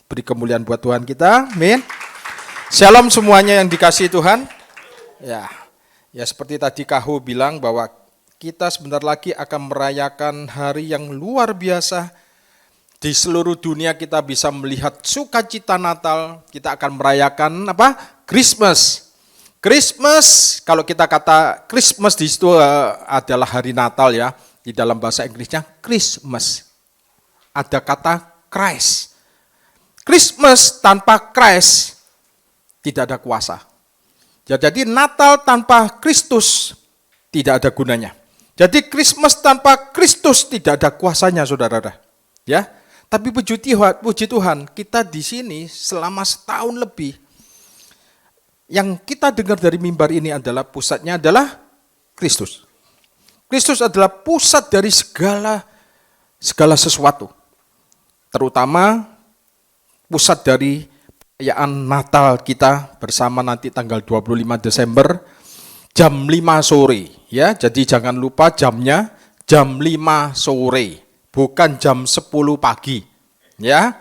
Beri kemuliaan buat Tuhan kita. Amin. Shalom semuanya yang dikasihi Tuhan. Ya seperti tadi Kahu bilang bahwa kita sebentar lagi akan merayakan hari yang luar biasa. Di seluruh dunia kita bisa melihat sukacita Natal. Kita akan merayakan apa? Christmas. Christmas, kalau kita kata Christmas di situ adalah hari Natal ya. Di dalam bahasa Inggrisnya Christmas. Ada kata Christ. Christmas tanpa Christ tidak ada kuasa. Jadi Natal tanpa Kristus tidak ada gunanya. Jadi Christmas tanpa Kristus tidak ada kuasanya, saudara-saudara. Ya, tapi puji Tuhan, kita di sini selama setahun lebih. Yang kita dengar dari mimbar ini adalah pusatnya adalah Kristus. Kristus adalah pusat dari segala sesuatu. Terutama pusat dari perayaan Natal kita bersama nanti tanggal 25 Desember jam 5 sore ya. Jadi jangan lupa jamnya jam 5 sore, bukan jam 10 pagi ya.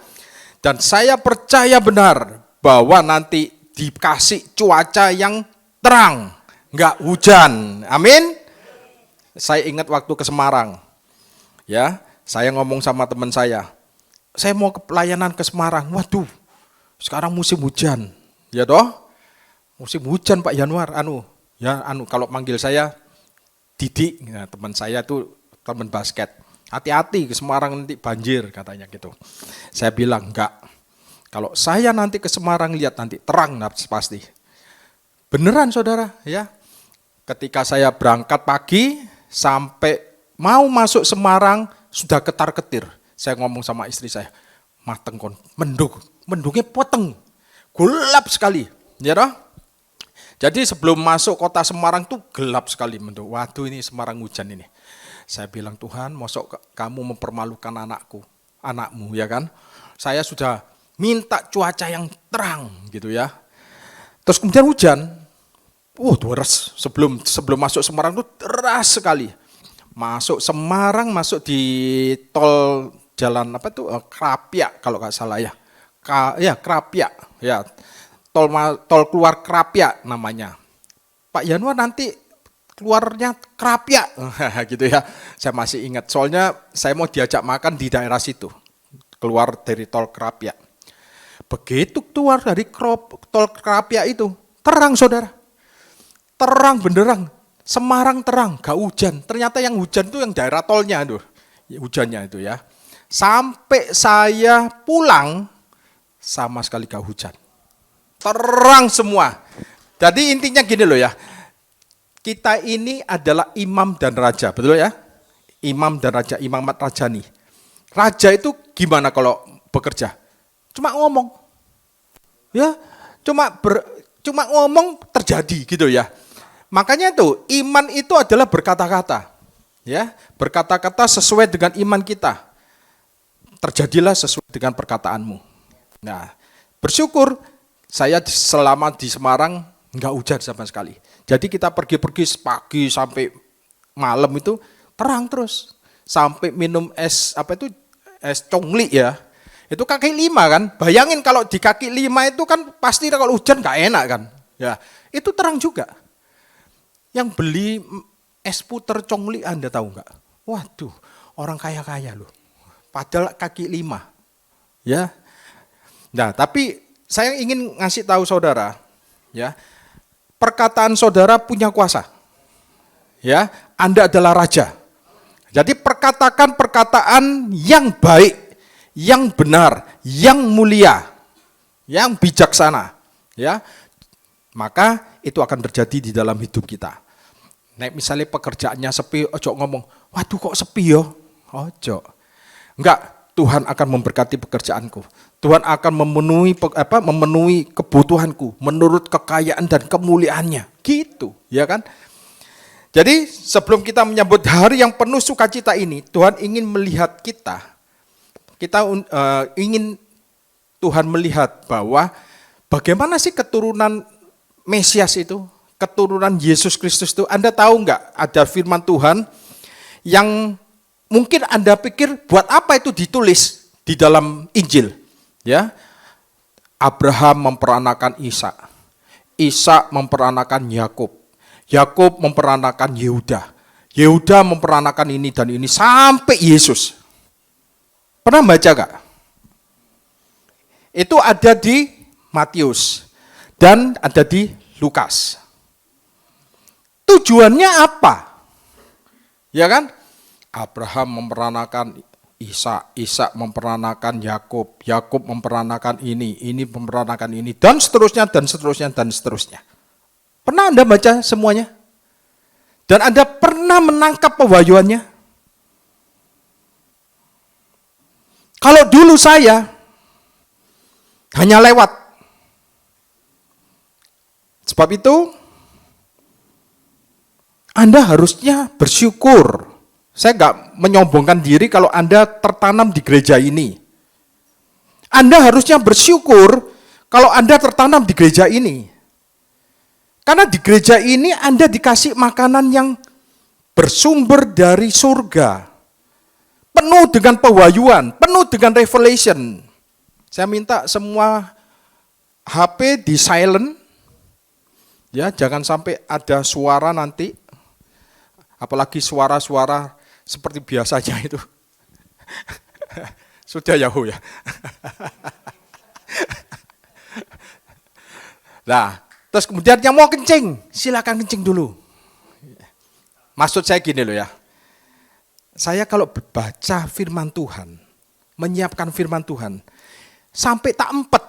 Dan saya percaya benar bahwa nanti dikasih cuaca yang terang, enggak hujan. Amin. Saya ingat waktu ke Semarang. Ya, saya ngomong sama teman saya mau ke pelayanan ke Semarang. Waduh, sekarang musim hujan. Ya toh? Musim hujan Pak Januar. Kalau manggil saya Didik, nah, teman saya tuh teman basket. Hati-hati ke Semarang nanti banjir katanya gitu. Saya bilang enggak. Kalau saya nanti ke Semarang lihat nanti terang pasti. Beneran saudara ya. Ketika saya berangkat pagi sampai mau masuk Semarang sudah ketar-ketir. Saya ngomong sama istri saya, mateng kon, mendungnya poteng, gelap sekali, ya toh? Jadi sebelum masuk kota Semarang tuh gelap sekali mendung. Waduh ini Semarang hujan ini. Saya bilang Tuhan, mosok kamu mempermalukan anakmu ya kan? Saya sudah minta cuaca yang terang gitu ya. Terus kemudian hujan, deras. Sebelum masuk Semarang tuh deras sekali. Masuk Semarang, masuk di tol jalan Krapia kalau nggak salah ya. Krapia ya. Tol keluar Krapia namanya. Pak Januar nanti keluarnya Krapia gitu ya. Saya masih ingat soalnya saya mau diajak makan di daerah situ. Keluar dari tol Krapia. Begitu keluar dari tol Krapia itu terang saudara. Terang benderang. Semarang terang, gak hujan. Ternyata yang hujan itu yang daerah tolnya hujannya itu ya. Sampai saya pulang sama sekali gak hujan. Terang semua. Jadi intinya gini loh ya. Kita ini adalah imam dan raja, betul ya? Imam dan raja, imamat rajani. Raja itu gimana kalau bekerja? Cuma ngomong. Ya, cuma ngomong terjadi gitu ya. Makanya itu iman itu adalah berkata-kata. Ya, berkata-kata sesuai dengan iman kita. Terjadilah sesuai dengan perkataanmu. Nah, bersyukur saya selama di Semarang enggak hujan sama sekali. Jadi kita pergi pagi sampai malam itu terang terus. Sampai minum es congli ya. Itu kaki 5 kan. Bayangin kalau di kaki 5 itu kan pasti kalau hujan enggak enak kan. Ya, itu terang juga. Yang beli es puter congli Anda tahu enggak? Waduh, orang kaya-kaya loh. Padahal kaki 5. Ya. Nah, tapi saya ingin ngasih tahu saudara, ya. Perkataan saudara punya kuasa. Ya, Anda adalah raja. Jadi perkatakan perkataan yang baik, yang benar, yang mulia, yang bijaksana, ya. Maka itu akan terjadi di dalam hidup kita. Nek misalnya pekerjaannya sepi, ojo ngomong, waduh kok sepi yo, ojo. Enggak, Tuhan akan memberkati pekerjaanku. Tuhan akan memenuhi kebutuhanku menurut kekayaan dan kemuliaannya. Gitu, ya kan? Jadi sebelum kita menyambut hari yang penuh sukacita ini, Tuhan ingin melihat kita ingin Tuhan melihat bahwa bagaimana sih keturunan Mesias itu, keturunan Yesus Kristus itu. Anda tahu enggak ada firman Tuhan yang mungkin Anda pikir buat apa itu ditulis di dalam Injil, ya? Abraham memperanakan Ishak. Ishak memperanakan Yakub. Yakub memperanakan Yehuda. Yehuda memperanakan ini dan ini sampai Yesus. Pernah baca gak? Itu ada di Matius dan ada di Lukas. Tujuannya apa? Ya kan? Abraham memperanakan Ishak, Ishak memperanakan Yakub, Yakub memperanakan ini memperanakan ini, dan seterusnya, dan seterusnya, dan seterusnya. Pernah Anda baca semuanya? Dan Anda pernah menangkap pewahyuannya? Kalau dulu saya hanya lewat. Sebab itu, Anda harusnya bersyukur. Saya nggak menyombongkan diri kalau Anda tertanam di gereja ini. Anda harusnya bersyukur kalau Anda tertanam di gereja ini. Karena di gereja ini Anda dikasih makanan yang bersumber dari surga. Penuh dengan pewahyuan, penuh dengan revelation. Saya minta semua HP di silent. Ya, jangan sampai ada suara nanti. Apalagi suara-suara seperti biasanya itu. Sudah Yahoo ya. Nah, terus kemudian yang mau kencing, silakan kencing dulu. Maksud saya gini loh ya. Saya kalau baca firman Tuhan, menyiapkan firman Tuhan, sampai tak empet.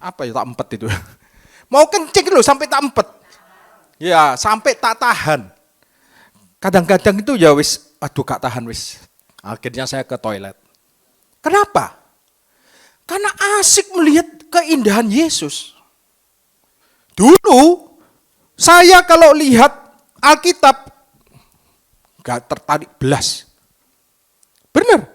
Apa ya tak empet itu? Mau kencing loh sampai tak empet. Ya, sampai tak tahan. Kadang-kadang itu ya wis, aduh gak tahan wis. Akhirnya saya ke toilet. Kenapa? Karena asik melihat keindahan Yesus. Dulu, saya kalau lihat Alkitab, gak tertarik belas. Benar.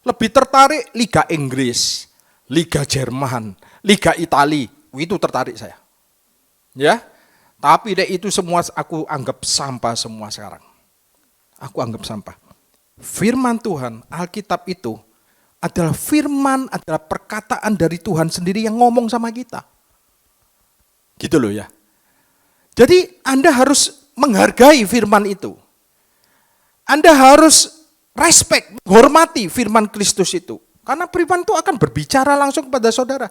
Lebih tertarik Liga Inggris, Liga Jerman, Liga Itali. Itu tertarik saya. Ya. Tapi itu semua aku anggap sampah semua sekarang. Aku anggap sampah. Firman Tuhan, Alkitab itu adalah firman, adalah perkataan dari Tuhan sendiri yang ngomong sama kita. Gitu loh ya. Jadi Anda harus menghargai firman itu. Anda harus respect, menghormati firman Kristus itu. Karena firman itu akan berbicara langsung kepada saudara.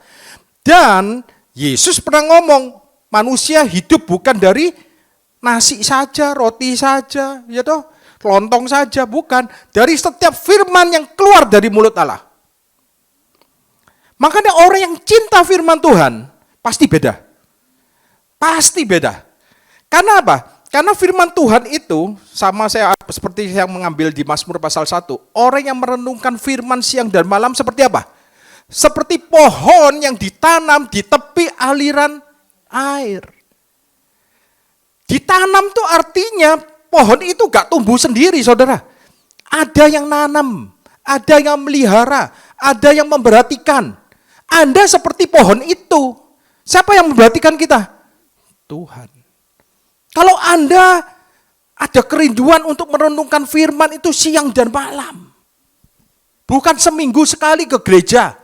Dan Yesus pernah ngomong, manusia hidup bukan dari nasi saja, roti saja, ya toh, lontong saja, bukan. Dari setiap firman yang keluar dari mulut Allah. Makanya orang yang cinta firman Tuhan, pasti beda. Pasti beda. Karena apa? Karena firman Tuhan itu, sama saya seperti yang mengambil di Mazmur pasal 1, orang yang merenungkan firman siang dan malam seperti apa? Seperti pohon yang ditanam di tepi aliran air. Ditanam tuh artinya pohon itu gak tumbuh sendiri, saudara. Ada yang nanam, ada yang melihara, ada yang memperhatikan. Anda seperti pohon itu. Siapa yang memperhatikan kita? Tuhan. Kalau Anda ada kerinduan untuk merenungkan firman itu siang dan malam. Bukan seminggu sekali ke gereja.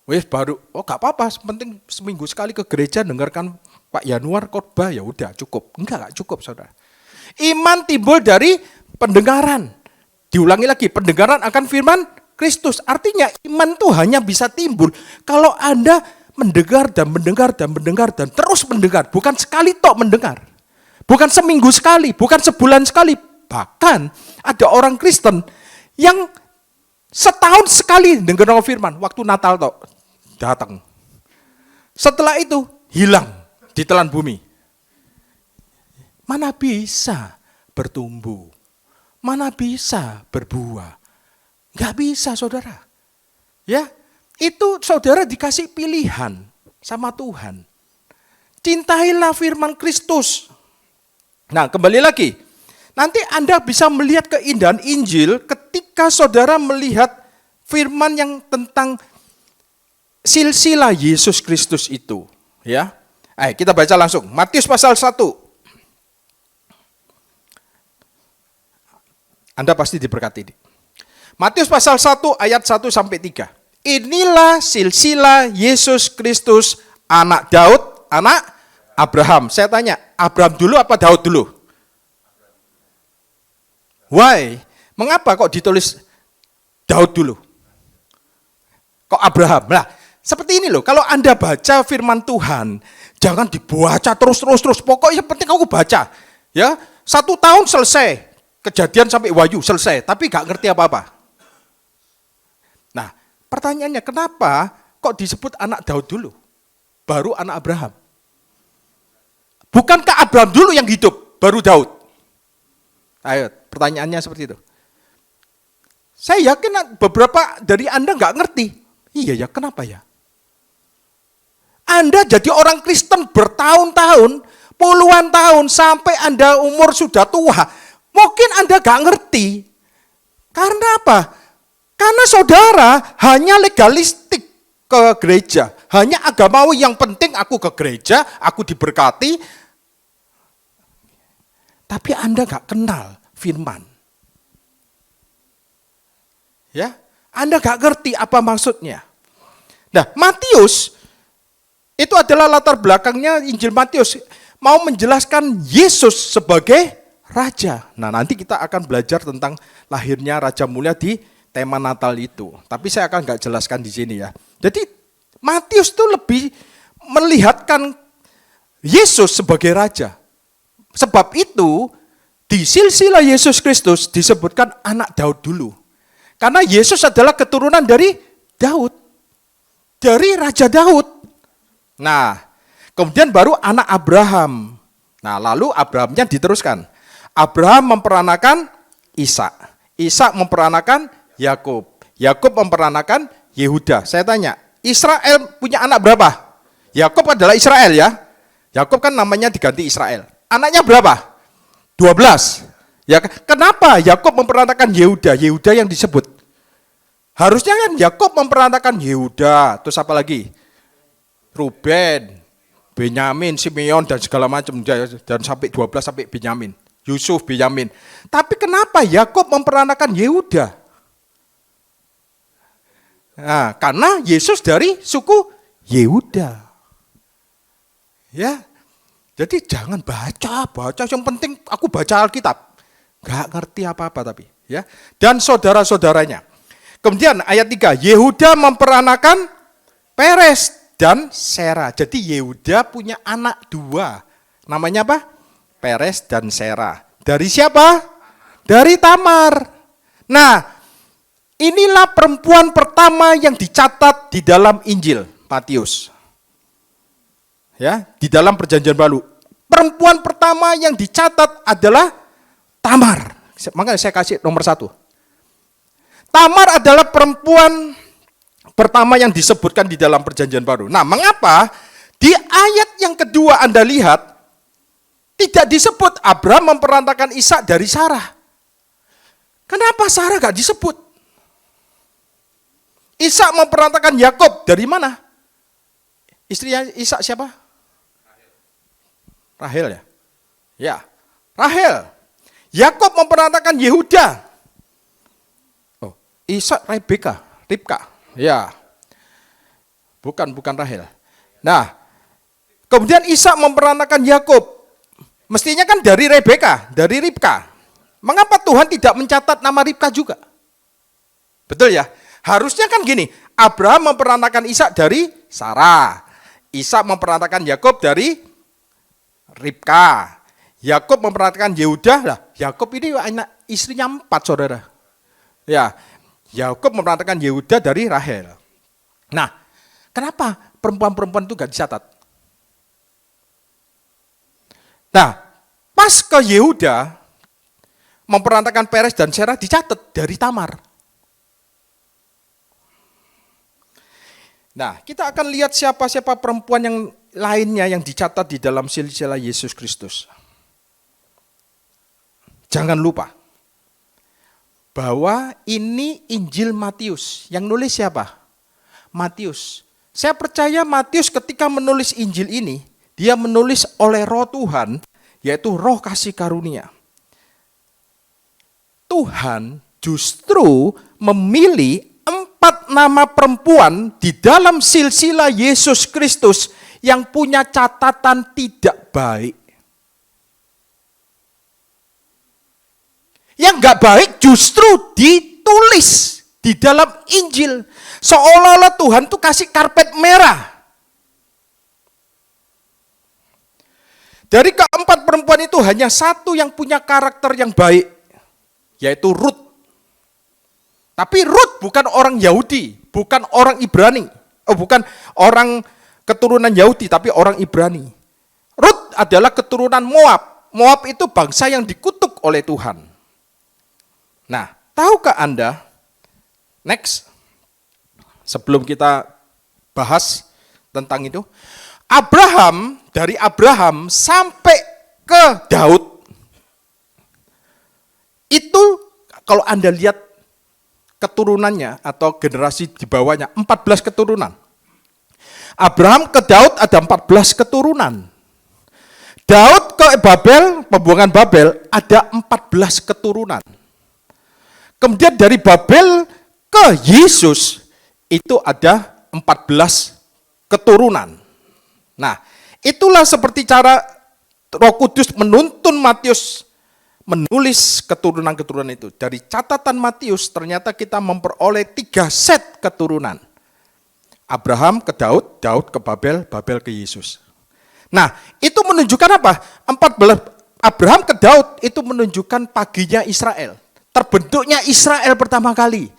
Wes baru, oh gak apa-apa, penting seminggu sekali ke gereja dengarkan Pak Yanuar khotbah, ya udah cukup. Enggak cukup, saudara. Iman timbul dari pendengaran. Diulangi lagi, pendengaran akan firman Kristus. Artinya iman itu hanya bisa timbul kalau Anda mendengar dan mendengar dan mendengar dan terus mendengar. Bukan sekali tok mendengar. Bukan seminggu sekali, bukan sebulan sekali. Bahkan ada orang Kristen yang setahun sekali dengar firman, waktu Natal tok datang. Setelah itu hilang di telan bumi. Mana bisa bertumbuh? Mana bisa berbuah? Gak bisa, saudara. Ya, itu saudara dikasih pilihan sama Tuhan. Cintailah firman Kristus. Nah, kembali lagi. Nanti Anda bisa melihat keindahan Injil ketika saudara melihat firman yang tentang silsilah Yesus Kristus itu, ya. Ayo kita baca langsung. Matius pasal 1. Anda pasti diberkati. Matius pasal 1 ayat 1 sampai 3. Inilah silsilah Yesus Kristus, anak Daud, anak Abraham. Saya tanya, Abraham dulu apa Daud dulu? Why? Mengapa kok ditulis Daud dulu? Kok Abraham? Nah, seperti ini loh, kalau Anda baca firman Tuhan, jangan dibaca terus. Pokoknya penting aku baca. Ya, 1 tahun selesai. Kejadian sampai Wahyu selesai, tapi gak ngerti apa-apa. Nah, pertanyaannya kenapa kok disebut anak Daud dulu? Baru anak Abraham. Bukankah Abraham dulu yang hidup, baru Daud? Ayo, pertanyaannya seperti itu. Saya yakin beberapa dari Anda nggak ngerti. Iya ya, kenapa ya? Anda jadi orang Kristen bertahun-tahun, puluhan tahun, sampai Anda umur sudah tua. Mungkin Anda nggak ngerti. Karena apa? Karena saudara hanya legalistik ke gereja. Hanya agamawi, yang penting aku ke gereja, aku diberkati. Tapi Anda nggak kenal firman. Ya, Anda nggak ngerti apa maksudnya. Nah, Matius itu adalah latar belakangnya Injil Matius mau menjelaskan Yesus sebagai raja. Nah, nanti kita akan belajar tentang lahirnya Raja Mulia di tema Natal itu. Tapi saya akan nggak jelaskan di sini ya. Jadi Matius itu lebih melihatkan Yesus sebagai raja. Sebab itu di silsilah Yesus Kristus disebutkan anak Daud dulu. Karena Yesus adalah keturunan dari Daud. Dari Raja Daud. Nah, kemudian baru anak Abraham. Nah, lalu Abrahamnya diteruskan. Abraham memperanakan Ishak. Ishak memperanakan Yakub. Yakub memperanakan Yehuda. Saya tanya, Israel punya anak berapa? Yakub adalah Israel ya. Yakub kan namanya diganti Israel. Anaknya berapa? 12. Ya, kenapa Yakub memperanakan Yehuda? Yehuda yang disebut. Harusnya kan Yakub memperanakan Yehuda, terus apa lagi? Ruben, Benyamin, Simeon dan segala macam, dan sampai 12 sampai Benyamin. Yusuf, Benyamin. Tapi kenapa Yakub memperanakan Yehuda? Nah, karena Yesus dari suku Yehuda. Ya. Jadi jangan baca, yang penting aku baca Alkitab. Gak ngerti apa-apa tapi, ya. Dan saudara-saudaranya. Kemudian ayat 3, Yehuda memperanakan Peres dan Sera. Jadi Yehuda punya anak 2. Namanya apa? Peres dan Sera. Dari siapa? Dari Tamar. Nah, inilah perempuan pertama yang dicatat di dalam Injil Matius. Ya, di dalam Perjanjian Baru. Perempuan pertama yang dicatat adalah Tamar. Makanya saya kasih nomor 1. Tamar adalah perempuan pertama yang disebutkan di dalam Perjanjian Baru. Nah, mengapa di ayat yang kedua Anda lihat tidak disebut Abraham memperanakan Ishak dari Sarah? Kenapa Sarah gak disebut? Ishak memperanakan Yakub dari mana? Istrinya Ishak siapa? Rahel ya? Ya, Rahel. Yakub memperanakan Yehuda. Oh, Ishak Ribka. Ya. Bukan Rahel. Nah, kemudian Ishak memperanakan Yakub. Mestinya kan dari Ribka. Mengapa Tuhan tidak mencatat nama Ribka juga? Betul ya? Harusnya kan gini, Abraham memperanakan Ishak dari Sarah. Ishak memperanakan Yakub dari Ribka. Yakub memperhatikan Yehuda. Lah, Yakub ini anak istrinya 4, saudara. Ya, Yakub memperhatikan Yehuda dari Rahel. Nah, kenapa perempuan-perempuan itu gak dicatat? Nah, pas ke Yehuda memperhatikan Peres dan Sera dicatat dari Tamar. Nah, kita akan lihat siapa-siapa perempuan yang lainnya yang dicatat di dalam silsilah Yesus Kristus. Jangan lupa bahwa ini Injil Matius. Yang nulis siapa? Matius. Saya percaya Matius ketika menulis Injil ini, dia menulis oleh Roh Tuhan, yaitu Roh kasih karunia. Tuhan justru memilih 4 nama perempuan di dalam silsilah Yesus Kristus yang punya catatan tidak baik. Yang nggak baik justru ditulis di dalam Injil. Seolah-olah Tuhan tuh kasih karpet merah. Dari keempat perempuan itu hanya satu yang punya karakter yang baik, yaitu Rut. Tapi Rut bukan orang Yahudi, bukan orang Ibrani. Bukan orang keturunan Yahudi, tapi orang Ibrani. Rut adalah keturunan Moab. Moab itu bangsa yang dikutuk oleh Tuhan. Nah, tahukah Anda, next, sebelum kita bahas tentang itu, dari Abraham sampai ke Daud, itu kalau Anda lihat keturunannya atau generasi di bawahnya, 14 keturunan. Abraham ke Daud ada 14 keturunan. Daud ke Babel, pembuangan Babel, ada 14 keturunan. Kemudian dari Babel ke Yesus itu ada 14 keturunan. Nah, itulah seperti cara Roh Kudus menuntun Matius menulis keturunan-keturunan itu. Dari catatan Matius ternyata kita memperoleh 3 set keturunan. Abraham ke Daud, Daud ke Babel, Babel ke Yesus. Nah, itu menunjukkan apa? 14 Abraham ke Daud itu menunjukkan paginya Israel. Terbentuknya Israel pertama kali.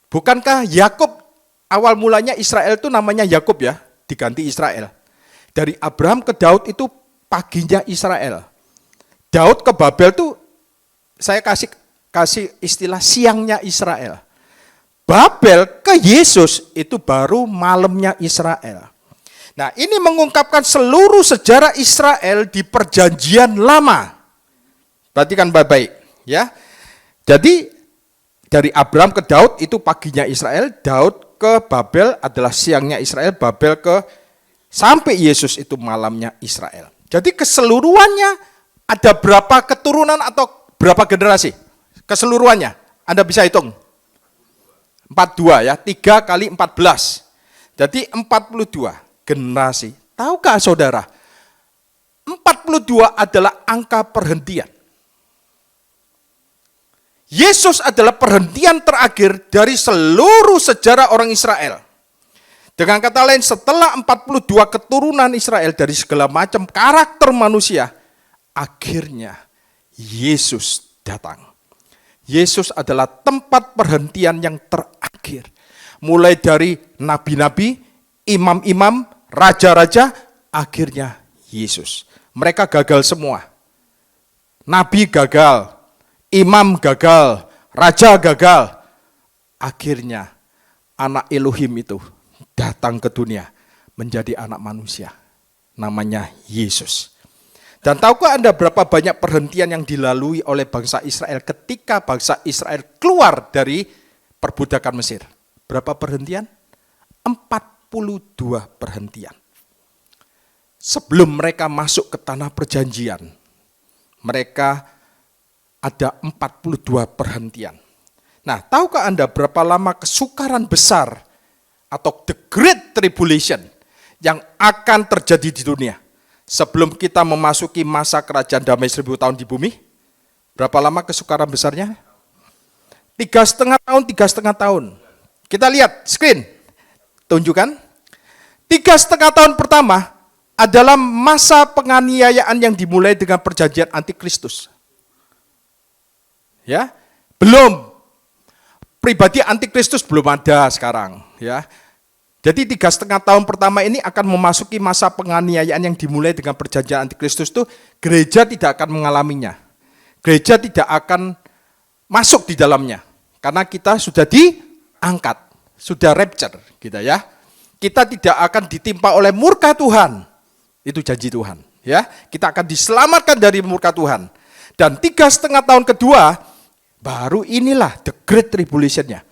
Bukankah Yakub awal mulanya Israel itu namanya Yakub ya, diganti Israel. Dari Abraham ke Daud itu paginya Israel. Daud ke Babel itu saya kasih istilah siangnya Israel. Babel ke Yesus itu baru malamnya Israel. Nah, ini mengungkapkan seluruh sejarah Israel di perjanjian lama. Perhatikan baik-baik ya. Jadi dari Abraham ke Daud itu paginya Israel, Daud ke Babel adalah siangnya Israel, Babel ke sampai Yesus itu malamnya Israel. Jadi keseluruhannya ada berapa keturunan atau berapa generasi? Keseluruhannya Anda bisa hitung. 42 ya, 3 kali 14. Jadi 42 generasi. Tahukah saudara? 42 adalah angka perhentian. Yesus adalah perhentian terakhir dari seluruh sejarah orang Israel. Dengan kata lain, setelah 42 keturunan Israel dari segala macam karakter manusia, akhirnya Yesus datang. Yesus adalah tempat perhentian yang terakhir. Mulai dari nabi-nabi, imam-imam, raja-raja, akhirnya Yesus. Mereka gagal semua. Nabi gagal, imam gagal, raja gagal. Akhirnya anak Elohim itu datang ke dunia menjadi anak manusia. Namanya Yesus. Dan tahukah Anda berapa banyak perhentian yang dilalui oleh bangsa Israel ketika bangsa Israel keluar dari perbudakan Mesir? Berapa perhentian? 42 perhentian. Sebelum mereka masuk ke tanah perjanjian, mereka ada 42 perhentian. Nah, tahukah Anda berapa lama kesukaran besar atau the Great Tribulation yang akan terjadi di dunia? Sebelum kita memasuki masa kerajaan damai 1000 tahun di bumi, berapa lama kesukaran besarnya? 3,5 tahun, 3,5 tahun. Kita lihat screen, tunjukkan. 3,5 tahun pertama adalah masa penganiayaan yang dimulai dengan perjanjian antikristus. Ya, belum. Pribadi antikristus belum ada sekarang. Ya. Jadi 3,5 tahun pertama ini akan memasuki masa penganiayaan yang dimulai dengan perjanjian antikristus itu, gereja tidak akan mengalaminya. Gereja tidak akan masuk di dalamnya. Karena kita sudah diangkat, sudah rapture gitu ya. Kita tidak akan ditimpa oleh murka Tuhan. Itu janji Tuhan. Ya, kita akan diselamatkan dari murka Tuhan. Dan 3,5 tahun kedua, baru inilah the Great Tribulation-nya.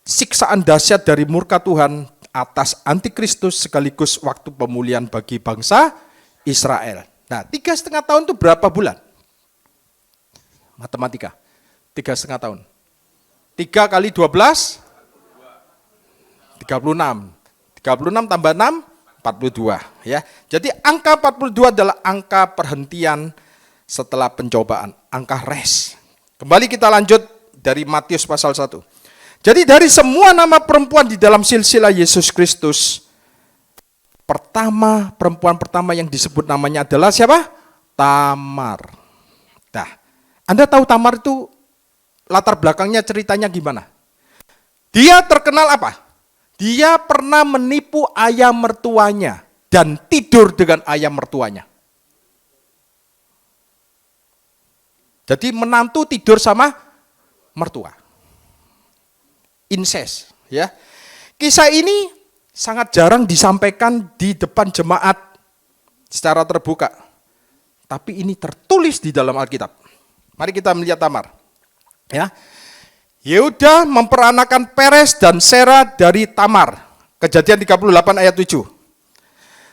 Siksaan dahsyat dari murka Tuhan atas antikristus sekaligus waktu pemulihan bagi bangsa Israel. Nah, 3,5 tahun itu berapa bulan? Matematika. 3,5 tahun. 3 kali 12? 36. 36 tambah 6, 42. Ya. Jadi angka 42 adalah angka perhentian setelah pencobaan. Angka res. Kembali kita lanjut dari Matius pasal 1. Jadi dari semua nama perempuan di dalam silsilah Yesus Kristus, perempuan pertama yang disebut namanya adalah siapa? Tamar. Nah, Anda tahu Tamar itu latar belakangnya ceritanya gimana? Dia terkenal apa? Dia pernah menipu ayah mertuanya dan tidur dengan ayah mertuanya. Jadi menantu tidur sama mertua. Incest, ya. Kisah ini sangat jarang disampaikan di depan jemaat secara terbuka. Tapi ini tertulis di dalam Alkitab. Mari kita melihat Tamar. Ya. Yehuda memperanakan Peres dan Sera dari Tamar. Kejadian 38 ayat 7.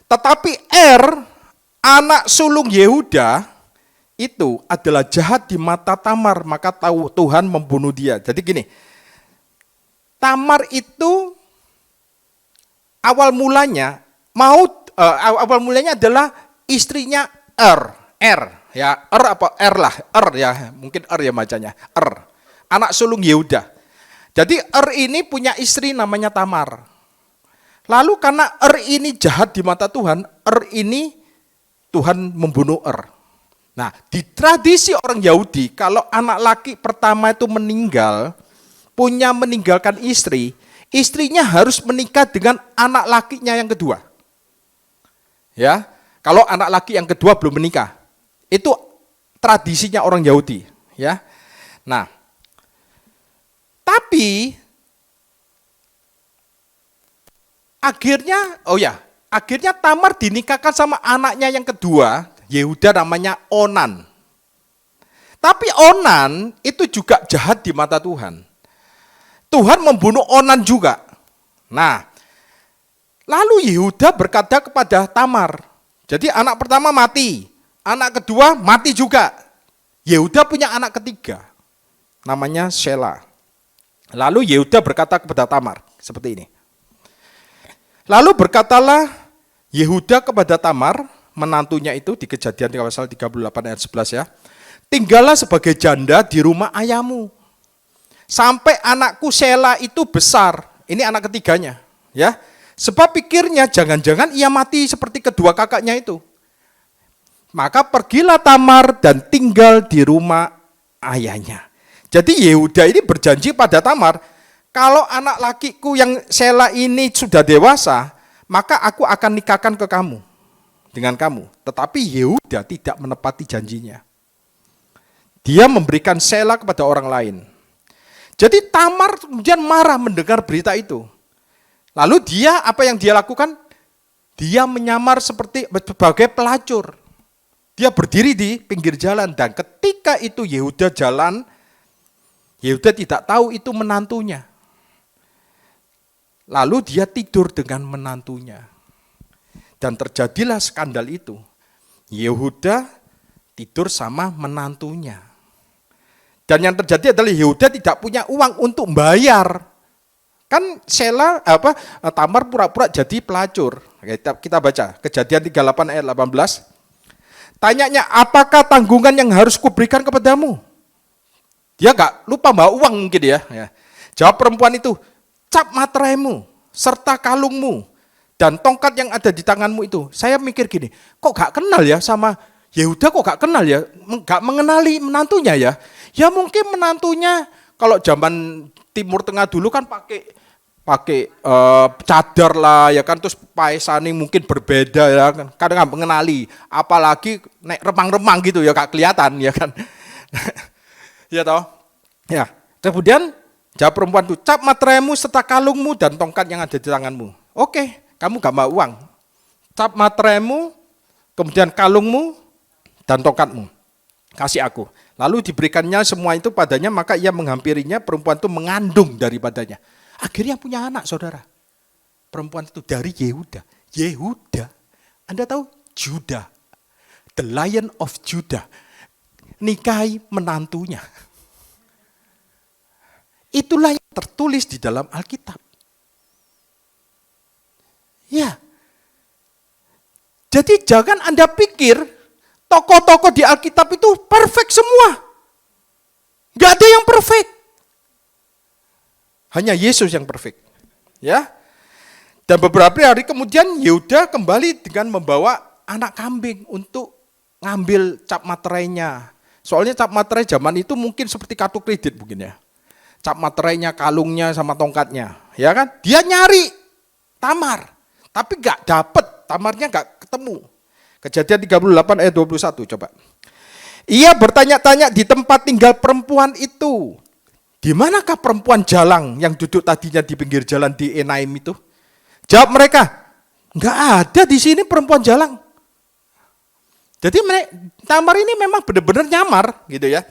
Tetapi anak sulung Yehuda, itu adalah jahat di mata Tamar, maka tahu Tuhan membunuh dia. Jadi gini, Tamar itu awal mulanya adalah istrinya ya mungkin ya bacanya anak sulung Yehuda. Jadi ini punya istri namanya Tamar. Lalu karena ini jahat di mata Tuhan, ini Tuhan membunuh Nah, di tradisi orang Yahudi, kalau anak laki pertama itu meninggalkan istri, istrinya harus menikah dengan anak lakinya yang kedua. Ya, kalau anak laki yang kedua belum menikah, itu tradisinya orang Yahudi. Ya, nah, tapi akhirnya Tamar dinikahkan sama anaknya yang kedua, Yehuda, namanya Onan. Tapi Onan itu juga jahat di mata Tuhan. Tuhan membunuh Onan juga. Nah, lalu Yehuda berkata kepada Tamar. Jadi anak pertama mati, anak kedua mati juga. Yehuda punya anak ketiga, namanya Shelah. Lalu Yehuda berkata kepada Tamar seperti ini. Lalu berkatalah Yehuda kepada Tamar, menantunya itu di Kejadian pasal 38 ayat 11 ya. Tinggallah sebagai janda di rumah ayahmu sampai anakku Shelah itu besar. Ini anak ketiganya, ya. Sebab pikirnya jangan-jangan ia mati seperti kedua kakaknya itu. Maka pergilah Tamar dan tinggal di rumah ayahnya. Jadi Yehuda ini berjanji pada Tamar, kalau anak lakiku yang Shelah ini sudah dewasa, maka aku akan nikahkan ke kamu, dengan kamu. Tetapi Yehuda tidak menepati janjinya. Dia memberikan Shelah kepada orang lain. Jadi Tamar kemudian marah mendengar berita itu. Lalu apa yang dia lakukan? Dia menyamar sebagai pelacur. Dia berdiri di pinggir jalan, dan ketika itu Yehuda jalan, Yehuda tidak tahu itu menantunya. Lalu dia tidur dengan menantunya. Dan terjadilah skandal itu. Yehuda tidur sama menantunya. Dan yang terjadi adalah Yehuda tidak punya uang untuk bayar. Kan Tamar pura-pura jadi pelacur. Kita baca Kejadian 38 ayat 18. Tanyanya, apakah tanggungan yang harus kuberikan kepadamu? Dia gak lupa bawa uang mungkin ya. Jawab perempuan itu, cap materaimu serta kalungmu dan tongkat yang ada di tanganmu itu. Saya mikir gini, kok gak kenal ya sama Yehuda, kok gak kenal ya, gak mengenali menantunya ya. Ya mungkin menantunya kalau zaman Timur Tengah dulu kan pakai cadar lah ya kan, terus paesane mungkin berbeda ya kan, kadang nggak mengenali, apalagi naik remang-remang gitu ya gak kelihatan ya kan. Ya toh. Ya, kemudian jawab perempuan itu, cap materaimu serta kalungmu dan tongkat yang ada di tanganmu. Oke, kamu gak mau uang. Cap materaimu, kemudian kalungmu dan tongkatmu. Kasih aku. Lalu diberikannya semua itu padanya, maka ia menghampirinya, perempuan itu mengandung daripadanya. Akhirnya punya anak, saudara. Perempuan itu dari Yehuda. Yehuda, Anda tahu? Judah. The Lion of Judah. Nikahi menantunya. Itulah yang tertulis di dalam Alkitab. Jadi jangan Anda pikir tokoh-tokoh di Alkitab itu perfect semua. Gak ada yang perfect. Hanya Yesus yang perfect. Ya. Dan beberapa hari kemudian Yehuda kembali dengan membawa anak kambing untuk ngambil cap materainya. Soalnya cap materai zaman itu mungkin seperti kartu kredit mungkin ya. Cap materainya, kalungnya sama tongkatnya. Ya kan? Dia nyari Tamar. Tapi gak dapet. Tamarnya gak ketemu. Kejadian 38 ayat 21 coba. Ia bertanya-tanya di tempat tinggal perempuan itu. Di manakah perempuan jalang yang duduk tadinya di pinggir jalan di Enaim itu? Jawab mereka, enggak ada di sini perempuan jalang. Jadi Tamar ini memang benar-benar nyamar gitu ya.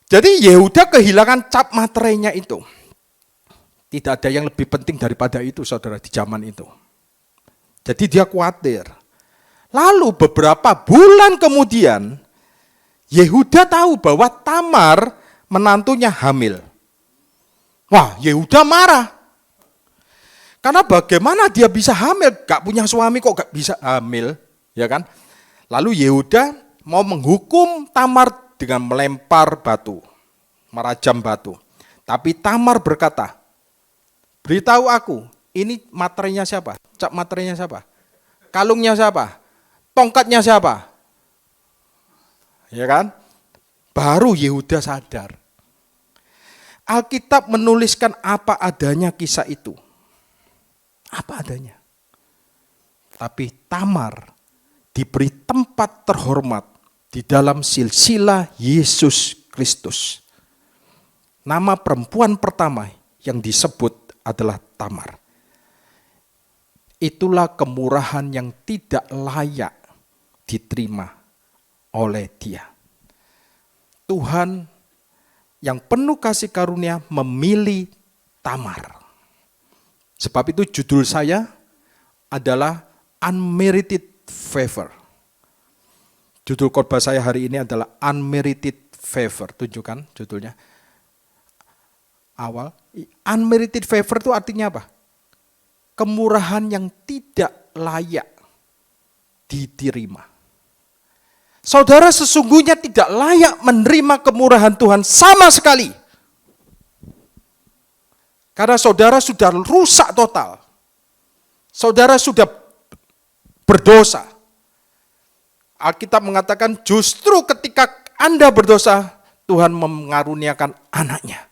Jadi Yehuda kehilangan cap materainya itu. Tidak ada yang lebih penting daripada itu saudara di zaman itu. Jadi dia khawatir. Lalu beberapa bulan kemudian Yehuda tahu bahwa Tamar menantunya hamil. Wah, Yehuda marah. Karena bagaimana dia bisa hamil? Gak punya suami kok gak bisa hamil, ya kan? Lalu Yehuda mau menghukum Tamar dengan melempar batu, merajam batu. Tapi Tamar berkata, beritahu aku, ini materainya siapa? Cap materainya siapa? Kalungnya siapa? Tongkatnya siapa? Ya kan? Baru Yehuda sadar. Alkitab menuliskan apa adanya kisah itu. Apa adanya. Tapi Tamar diberi tempat terhormat di dalam silsilah Yesus Kristus. Nama perempuan pertama yang disebut adalah Tamar. Itulah kemurahan yang tidak layak diterima oleh dia. Tuhan yang penuh kasih karunia memilih Tamar. Sebab itu judul saya adalah Unmerited Favor. Judul khotbah saya hari ini adalah Unmerited Favor. Tunjukkan judulnya. Awal. Unmerited Favor itu artinya apa? Kemurahan yang tidak layak diterima. Saudara sesungguhnya tidak layak menerima kemurahan Tuhan sama sekali. Karena saudara sudah rusak total. Saudara sudah berdosa. Alkitab mengatakan justru ketika Anda berdosa, Tuhan mengaruniakan anaknya.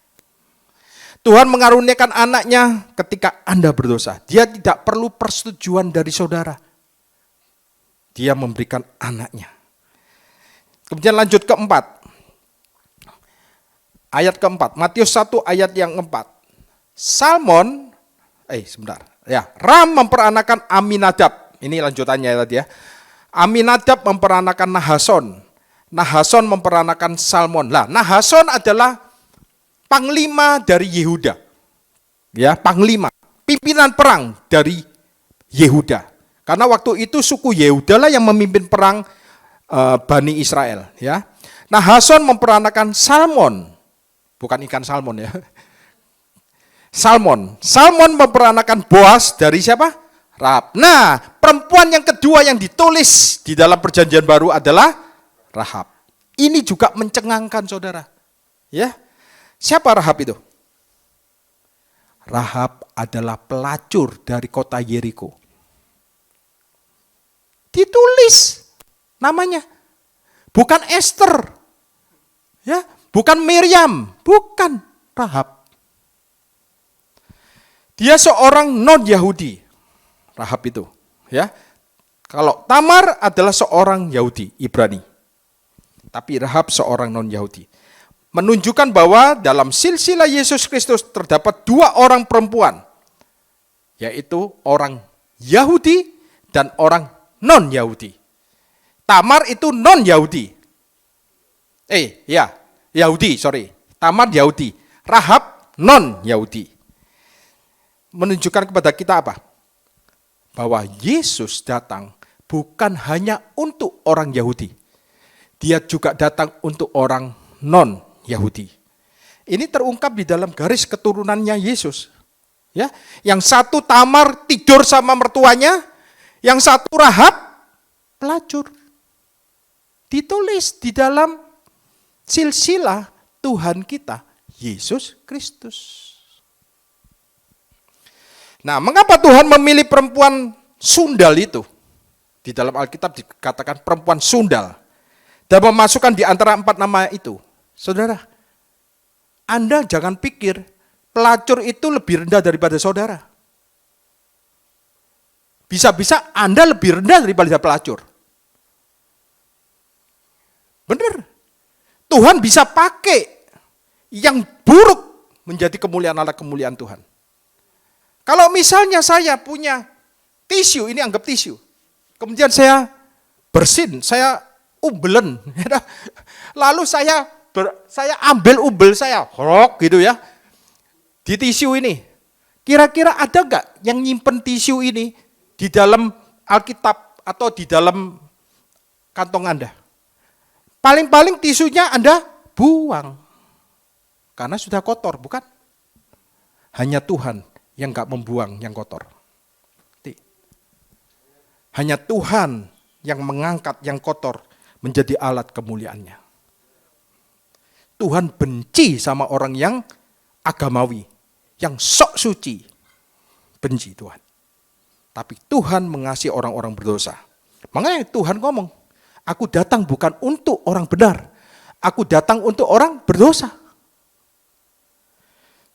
Tuhan mengaruniakan anaknya ketika Anda berdosa. Dia tidak perlu persetujuan dari saudara. Dia memberikan anaknya. Kemudian lanjut keempat. Ayat keempat. Matius 1 ayat yang keempat. Ram memperanakan Aminadab. Ini lanjutannya tadi ya. Aminadab memperanakan Nahason. Nahason memperanakan Salmon. Lah, Nahason adalah panglima dari Yehuda. Ya, panglima, pimpinan perang dari Yehuda. Karena waktu itu suku Yehuda lah yang memimpin perang Bani Israel, ya. Nahason memperanakan Salmon. Bukan ikan salmon ya. Salmon memperanakan Boas dari siapa? Rahab. Nah, perempuan yang kedua yang ditulis di dalam perjanjian baru adalah Rahab. Ini juga mencengangkan saudara. Ya. Siapa Rahab itu? Rahab adalah pelacur dari kota Yeriko. Ditulis namanya. Bukan Esther. Ya, bukan Miriam, bukan Rahab. Dia seorang non-Yahudi, Rahab itu. Ya, kalau Tamar adalah seorang Yahudi, Ibrani. Tapi Rahab seorang non-Yahudi. Menunjukkan bahwa dalam silsilah Yesus Kristus terdapat dua orang perempuan. Yaitu orang Yahudi dan orang non-Yahudi. Tamar itu non-Yahudi. Tamar Yahudi. Rahab non-Yahudi. Menunjukkan kepada kita apa? Bahwa Yesus datang bukan hanya untuk orang Yahudi. Dia juga datang untuk orang non-Yahudi. Ini terungkap di dalam garis keturunannya Yesus. Ya, yang satu Tamar tidur sama mertuanya, yang satu Rahab pelacur. Ditulis di dalam silsilah Tuhan kita, Yesus Kristus. Nah, mengapa Tuhan memilih perempuan sundal itu? Di dalam Alkitab dikatakan perempuan sundal. Dan memasukkan di antara 4 nama itu. Saudara, Anda jangan pikir pelacur itu lebih rendah daripada saudara. Bisa-bisa Anda lebih rendah daripada pelacur. Benar. Tuhan bisa pakai yang buruk menjadi kemuliaan Allah, kemuliaan Tuhan. Kalau misalnya saya punya tisu, ini anggap tisu. Kemudian saya bersin, saya umbelen. Lalu saya ambil umbel saya, horok gitu ya. Di tisu ini. Kira-kira ada enggak yang nyimpen tisu ini di dalam Alkitab atau di dalam kantong Anda? Paling-paling tisunya Anda buang. Karena sudah kotor, bukan? Hanya Tuhan yang enggak membuang yang kotor. Hanya Tuhan yang mengangkat yang kotor menjadi alat kemuliaannya. Tuhan benci sama orang yang agamawi, yang sok suci. Benci Tuhan. Tapi Tuhan mengasihi orang-orang berdosa. Makanya Tuhan ngomong, aku datang bukan untuk orang benar, aku datang untuk orang berdosa.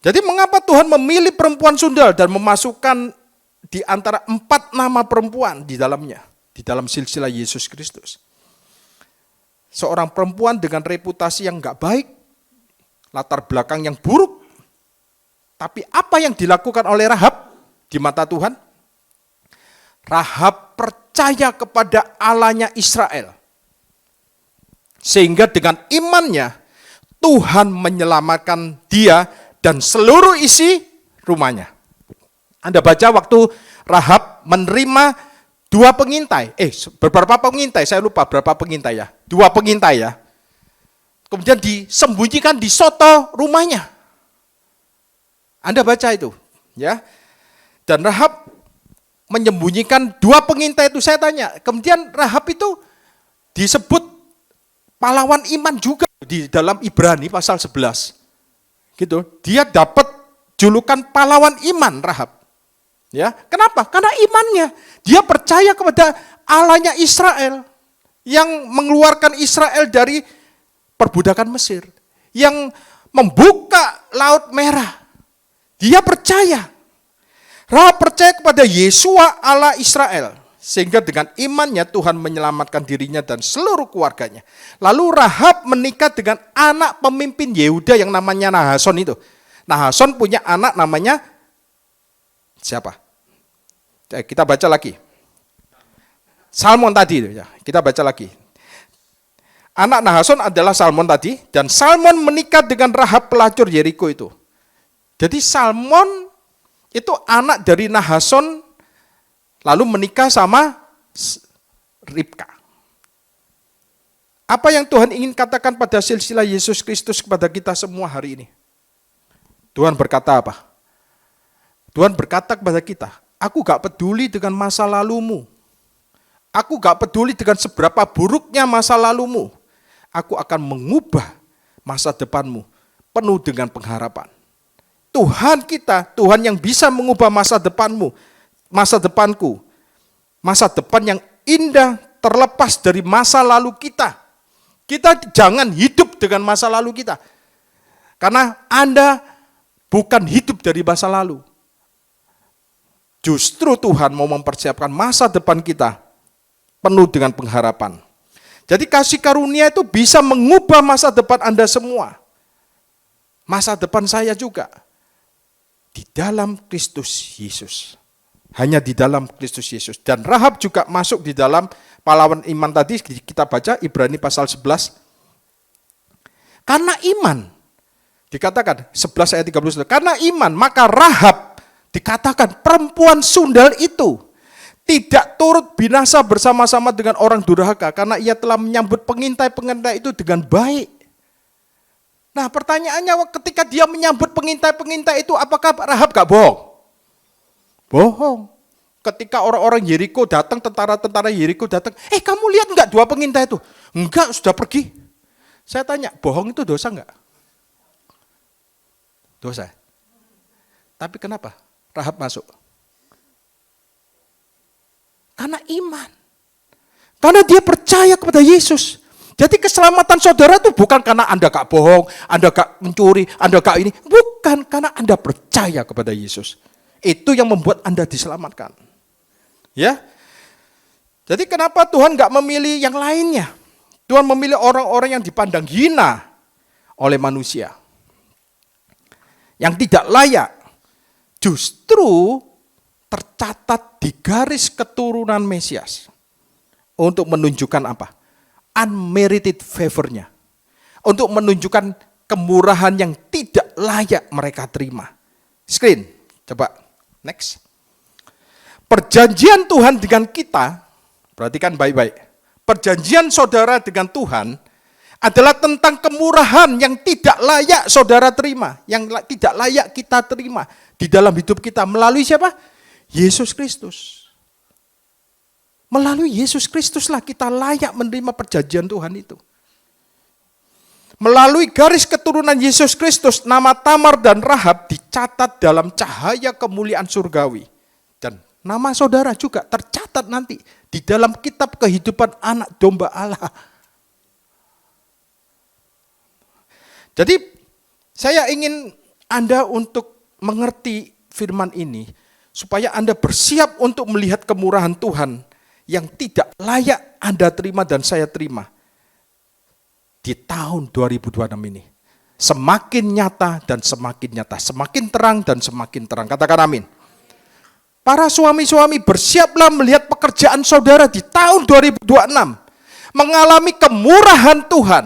Jadi mengapa Tuhan memilih perempuan sundal dan memasukkan di antara 4 nama perempuan di dalamnya, di dalam silsilah Yesus Kristus. Seorang perempuan dengan reputasi yang enggak baik, latar belakang yang buruk, tapi apa yang dilakukan oleh Rahab di mata Tuhan? Rahab percaya kepada Allahnya Israel. Sehingga dengan imannya, Tuhan menyelamatkan dia dan seluruh isi rumahnya. Anda baca waktu Rahab menerima 2 pengintai. Beberapa pengintai, saya lupa berapa pengintai ya. 2 pengintai ya. Kemudian disembunyikan di soto rumahnya. Anda baca itu. Ya. Dan Rahab menyembunyikan 2 pengintai itu, saya tanya. Kemudian Rahab itu disebut pahlawan iman juga di dalam Ibrani pasal 11. Gitu. Dia dapat julukan pahlawan iman Rahab. Ya, kenapa? Karena imannya. Dia percaya kepada Allahnya Israel yang mengeluarkan Israel dari perbudakan Mesir, yang membuka Laut Merah. Dia percaya. Rahab percaya kepada Yesua Allah Israel, sehingga dengan imannya Tuhan menyelamatkan dirinya dan seluruh keluarganya. Lalu Rahab menikah dengan anak pemimpin Yehuda yang namanya Nahason itu. Nahason punya anak namanya siapa? Kita baca lagi. Salmon tadi, ya. Kita baca lagi. Anak Nahason adalah Salmon tadi, dan Salmon menikah dengan Rahab pelacur Yeriko itu. Jadi Salmon itu anak dari Nahason, lalu menikah sama Ribka. Apa yang Tuhan ingin katakan pada silsilah Yesus Kristus kepada kita semua hari ini? Tuhan berkata apa? Tuhan berkata kepada kita, aku gak peduli dengan masa lalumu. Aku gak peduli dengan seberapa buruknya masa lalumu. Aku akan mengubah masa depanmu penuh dengan pengharapan. Tuhan kita, Tuhan yang bisa mengubah masa depanmu, masa depanku. Masa depan yang indah terlepas dari masa lalu kita. Kita jangan hidup dengan masa lalu kita. Karena Anda bukan hidup dari masa lalu. Justru Tuhan mau mempersiapkan masa depan kita penuh dengan pengharapan. Jadi kasih karunia itu bisa mengubah masa depan Anda semua. Masa depan saya juga. Di dalam Kristus Yesus. Hanya di dalam Kristus Yesus. Dan Rahab juga masuk di dalam pahlawan iman tadi, kita baca Ibrani pasal 11. Karena iman, dikatakan 11 ayat 31, karena iman maka Rahab dikatakan perempuan sundal itu tidak turut binasa bersama-sama dengan orang durhaka karena ia telah menyambut pengintai-pengintai itu dengan baik. Nah pertanyaannya ketika dia menyambut pengintai-pengintai itu apakah Rahab gak bohong? Bohong. Ketika orang-orang Yeriko datang, tentara-tentara Yeriko datang, kamu lihat enggak dua pengintai itu? Enggak, sudah pergi. Saya tanya, bohong itu dosa enggak? Dosa. Tapi kenapa Rahab masuk? Karena iman. Karena dia percaya kepada Yesus. Jadi keselamatan saudara itu bukan karena Anda gak bohong, Anda gak mencuri, Anda gak ini. Bukan, karena Anda percaya kepada Yesus. Itu yang membuat Anda diselamatkan. Ya. Jadi kenapa Tuhan gak memilih yang lainnya? Tuhan memilih orang-orang yang dipandang hina oleh manusia. Yang tidak layak. Justru tercatat di garis keturunan Mesias. Untuk menunjukkan apa? Unmerited favor-nya. Untuk menunjukkan kemurahan yang tidak layak mereka terima. Screen, coba next. Perjanjian Tuhan dengan kita, perhatikan baik-baik. Perjanjian saudara dengan Tuhan adalah tentang kemurahan yang tidak layak saudara terima, yang tidak layak kita terima di dalam hidup kita melalui siapa? Yesus Kristus. Melalui Yesus Kristuslah kita layak menerima perjanjian Tuhan itu. Melalui garis keturunan Yesus Kristus, nama Tamar dan Rahab dicatat dalam cahaya kemuliaan surgawi. Dan nama saudara juga tercatat nanti di dalam kitab kehidupan anak domba Allah. Jadi saya ingin Anda untuk mengerti firman ini, supaya Anda bersiap untuk melihat kemurahan Tuhan yang tidak layak Anda terima dan saya terima di tahun 2026 ini. Semakin nyata dan semakin nyata, semakin terang dan semakin terang. Katakan amin. Para suami-suami, bersiaplah melihat pekerjaan saudara di tahun 2026. Mengalami kemurahan Tuhan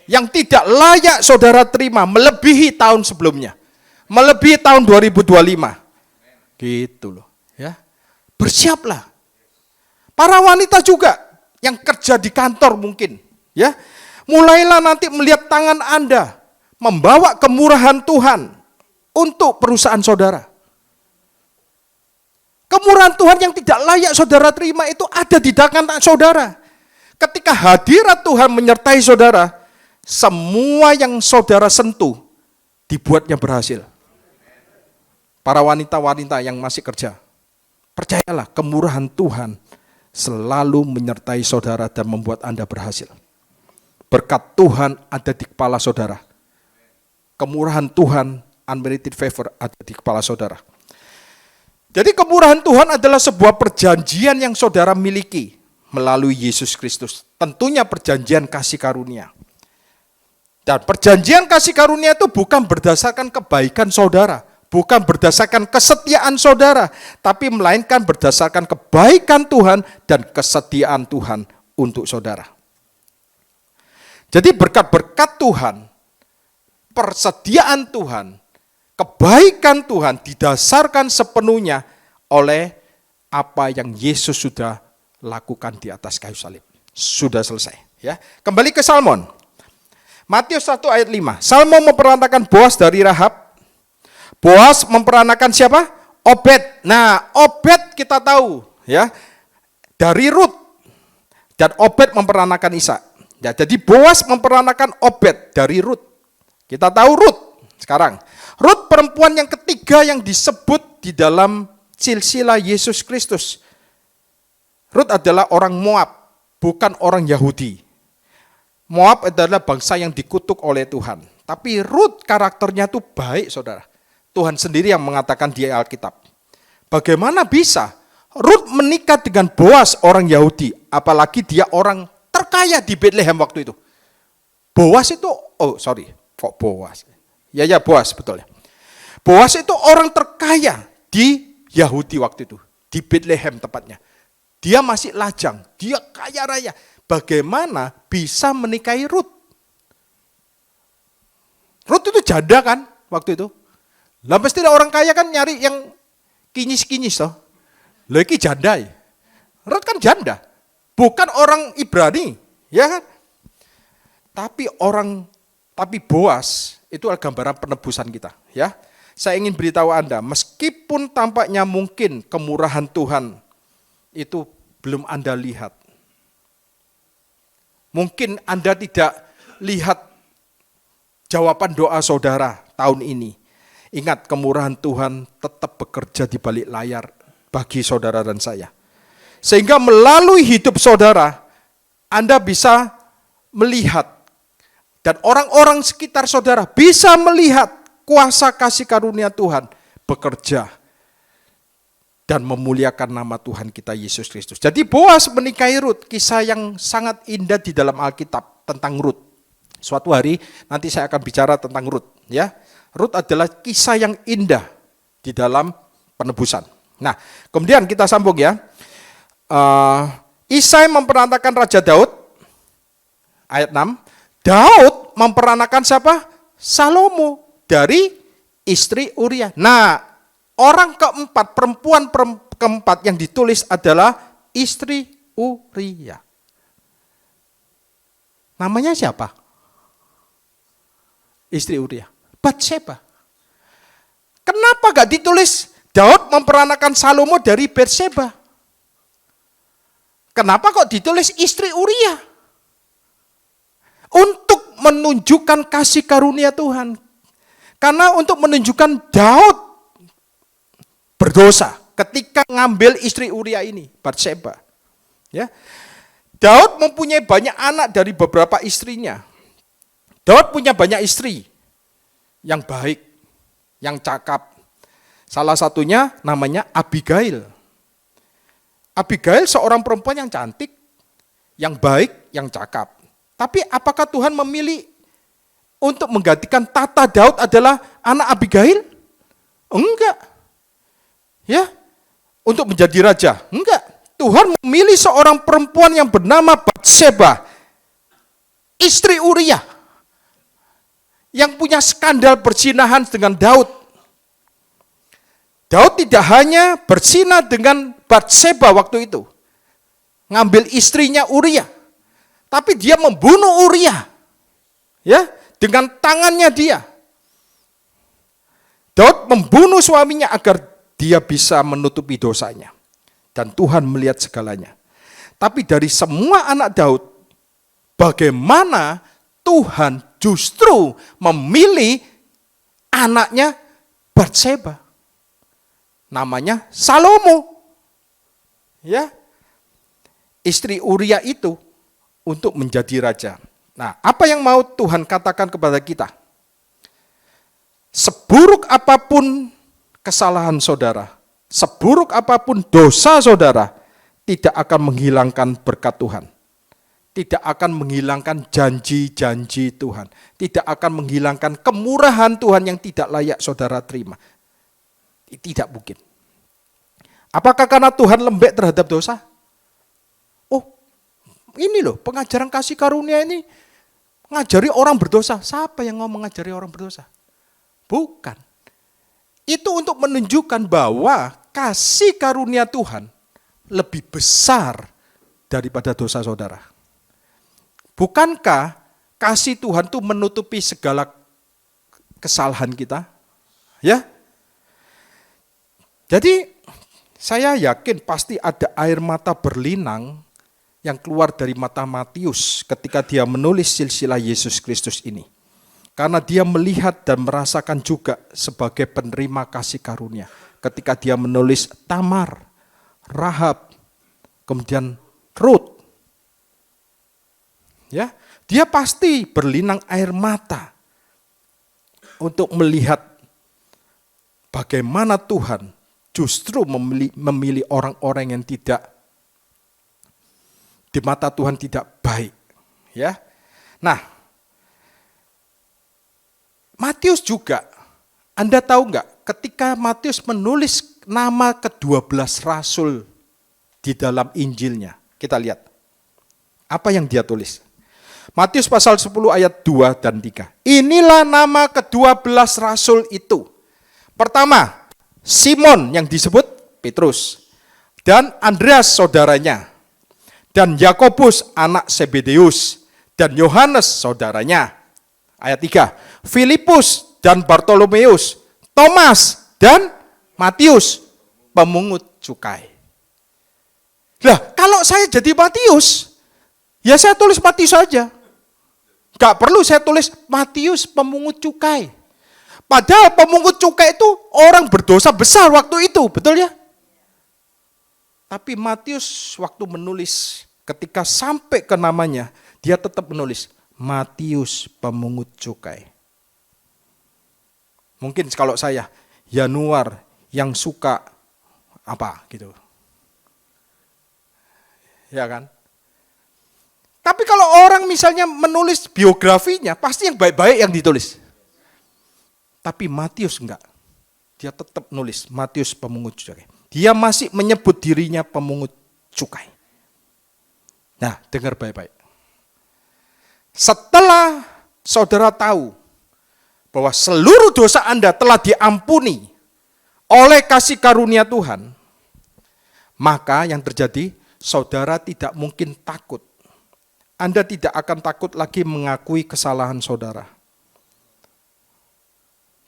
yang tidak layak saudara terima, melebihi tahun sebelumnya. Melebihi tahun 2025. Gitu loh. Ya. Bersiaplah. Para wanita juga yang kerja di kantor mungkin, ya. Mulailah nanti melihat tangan Anda membawa kemurahan Tuhan untuk perusahaan saudara. Kemurahan Tuhan yang tidak layak saudara terima itu ada di tangan saudara. Ketika hadirat Tuhan menyertai saudara, semua yang saudara sentuh dibuatnya berhasil. Para wanita-wanita yang masih kerja, percayalah kemurahan Tuhan selalu menyertai saudara dan membuat Anda berhasil. Berkat Tuhan ada di kepala saudara. Kemurahan Tuhan, unmerited favor ada di kepala saudara. Jadi kemurahan Tuhan adalah sebuah perjanjian yang saudara miliki melalui Yesus Kristus. Tentunya perjanjian kasih karunia. Dan perjanjian kasih karunia itu bukan berdasarkan kebaikan saudara. Bukan berdasarkan kesetiaan saudara, tapi melainkan berdasarkan kebaikan Tuhan dan kesetiaan Tuhan untuk saudara. Jadi berkat-berkat Tuhan, persediaan Tuhan, kebaikan Tuhan didasarkan sepenuhnya oleh apa yang Yesus sudah lakukan di atas kayu salib. Sudah selesai. Ya. Kembali ke Salmon. Matius 1 ayat 5. Salmon memperanakan Boas dari Rahab. Boas memperanakan siapa? Obed. Nah, Obed kita tahu ya dari Rut. Dan Obed memperanakan Ishak. Ya, jadi Boas memperanakan Obed dari Rut. Kita tahu Rut sekarang. Rut perempuan yang ketiga yang disebut di dalam silsilah Yesus Kristus. Rut adalah orang Moab, bukan orang Yahudi. Moab adalah bangsa yang dikutuk oleh Tuhan. Tapi Rut karakternya tuh baik, saudara. Tuhan sendiri yang mengatakan di Alkitab. Bagaimana bisa Rut menikah dengan Boas orang Yahudi, apalagi dia orang terkaya di Bethlehem waktu itu. Boas itu, kok Boas? Ya Boas, betul ya. Boas itu orang terkaya di Yahudi waktu itu, di Bethlehem tepatnya. Dia masih lajang, dia kaya raya. Bagaimana bisa menikahi Rut? Rut itu janda kan waktu itu. Lah pasti orang kaya kan nyari yang kinyis-kinyis toh. Lah iki janda. Rut kan janda. Bukan orang Ibrani, ya kan? Tapi Boas itu adalah gambaran penebusan kita, ya. saya ingin beritahu Anda, meskipun tampaknya mungkin kemurahan Tuhan itu belum Anda lihat. Mungkin Anda tidak lihat jawaban doa saudara tahun ini. Ingat, kemurahan Tuhan tetap bekerja di balik layar bagi saudara dan saya. Sehingga melalui hidup saudara, Anda bisa melihat, dan orang-orang sekitar saudara bisa melihat kuasa kasih karunia Tuhan bekerja dan memuliakan nama Tuhan kita Yesus Kristus. Jadi Boas menikahi Rut, kisah yang sangat indah di dalam Alkitab tentang Rut. Suatu hari nanti saya akan bicara tentang Rut, ya. Rut adalah kisah yang indah di dalam penebusan. Nah, kemudian kita sambung ya. Isai memperanakan Raja Daud, ayat 6. Daud memperanakan siapa? Salomo dari istri Uria. Nah, orang keempat, perempuan keempat yang ditulis adalah istri Uria. Namanya siapa? Istri Uria. Batseba. Kenapa gak ditulis Daud memperanakan Salomo dari Batseba? Kenapa kok ditulis istri Uria? Untuk menunjukkan kasih karunia Tuhan. Karena untuk menunjukkan Daud berdosa ketika ngambil istri Uria ini, Batseba. Ya. Daud mempunyai banyak anak dari beberapa istrinya. Daud punya banyak istri yang baik, yang cakap. Salah satunya namanya Abigail. Abigail seorang perempuan yang cantik, yang baik, yang cakap. Tapi apakah Tuhan memilih untuk menggantikan tata Daud adalah anak Abigail? Enggak. Ya, untuk menjadi raja? Enggak. Tuhan memilih seorang perempuan yang bernama Batseba, istri Uria, yang punya skandal perzinahan dengan Daud. Daud tidak hanya berzina dengan Batseba waktu itu, ngambil istrinya Uria, tapi dia membunuh Uria, ya, dengan tangannya dia. Daud membunuh suaminya agar dia bisa menutupi dosanya. Dan Tuhan melihat segalanya. Tapi dari semua anak Daud, bagaimana Tuhan justru memilih anaknya Batseba. Namanya Salomo. Ya. Istri Uria itu untuk menjadi raja. Nah, apa yang mau Tuhan katakan kepada kita? Seburuk apapun kesalahan saudara, seburuk apapun dosa saudara, tidak akan menghilangkan berkat Tuhan. Tidak akan menghilangkan janji-janji Tuhan. Tidak akan menghilangkan kemurahan Tuhan yang tidak layak saudara terima. Tidak mungkin. Apakah karena Tuhan lembek terhadap dosa? Oh, ini loh pengajaran kasih karunia ini ngajari orang berdosa. Siapa yang mau mengajari orang berdosa? Bukan. Itu untuk menunjukkan bahwa kasih karunia Tuhan lebih besar daripada dosa saudara. Bukankah kasih Tuhan itu menutupi segala kesalahan kita? Ya. Jadi saya yakin pasti ada air mata berlinang yang keluar dari mata Matius ketika dia menulis silsilah Yesus Kristus ini. Karena dia melihat dan merasakan juga sebagai penerima kasih karunia. Ketika dia menulis Tamar, Rahab, kemudian Rut. Ya, dia pasti berlinang air mata untuk melihat bagaimana Tuhan justru memilih orang-orang yang tidak di mata Tuhan tidak baik. Ya, nah, Matius juga, Anda tahu enggak, ketika Matius menulis nama ke-12 rasul di dalam Injilnya, kita lihat apa yang dia tulis. Matius pasal 10 ayat 2 dan 3. Inilah nama ke-12 rasul itu. Pertama, Simon yang disebut Petrus, dan Andreas saudaranya, dan Yakobus anak Zebedeus, dan Yohanes saudaranya. Ayat 3, Filipus dan Bartolomeus, Thomas dan Matius, pemungut cukai. Lah, kalau saya jadi Matius, ya saya tulis Matius saja. Gak perlu saya tulis Matius pemungut cukai. Padahal pemungut cukai itu orang berdosa besar waktu itu, betul ya? Tapi Matius waktu menulis, ketika sampai ke namanya, dia tetap menulis Matius pemungut cukai. Mungkin kalau saya, Yanuar yang suka apa gitu. Ya kan? Tapi kalau orang misalnya menulis biografinya, pasti yang baik-baik yang ditulis. Tapi Matius enggak. Dia tetap nulis Matius pemungut cukai. Dia masih menyebut dirinya pemungut cukai. Nah, dengar baik-baik. Setelah saudara tahu bahwa seluruh dosa Anda telah diampuni oleh kasih karunia Tuhan, maka yang terjadi, saudara tidak mungkin takut. Anda tidak akan takut lagi mengakui kesalahan saudara.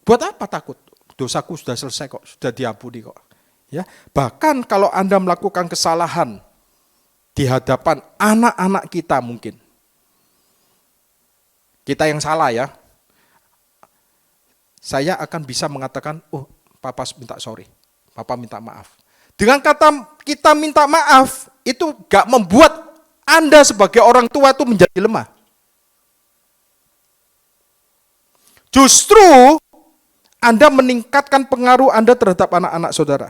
Buat apa takut? Dosaku sudah selesai kok, sudah diampuni kok. Ya, bahkan kalau Anda melakukan kesalahan di hadapan anak-anak kita mungkin. Kita yang salah ya. Saya akan bisa mengatakan, oh papa minta sorry, papa minta maaf. Dengan kata kita minta maaf, itu gak membuat Anda sebagai orang tua itu menjadi lemah. Justru Anda meningkatkan pengaruh Anda terhadap anak-anak saudara.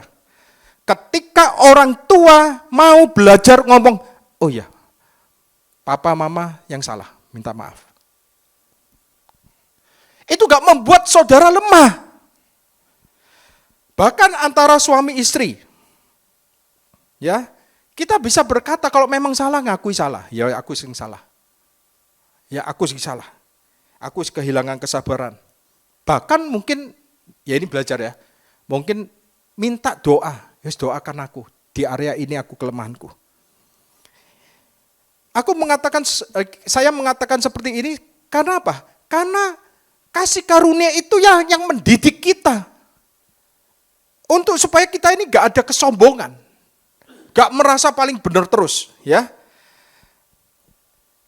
Ketika orang tua mau belajar ngomong, oh ya, papa mama yang salah, minta maaf. Itu gak membuat saudara lemah. Bahkan antara suami istri, ya, kita bisa berkata kalau memang salah, ngakui salah. Ya aku sering salah. Ya aku sering salah. Aku kehilangan kesabaran. Bahkan mungkin, ya ini belajar ya, mungkin minta doa. Yes, doakan aku, di area ini aku kelemahanku. Saya mengatakan seperti ini, karena apa? Karena kasih karunia itu yang mendidik kita. Untuk supaya kita ini gak ada kesombongan. Gak merasa paling benar terus. Ya.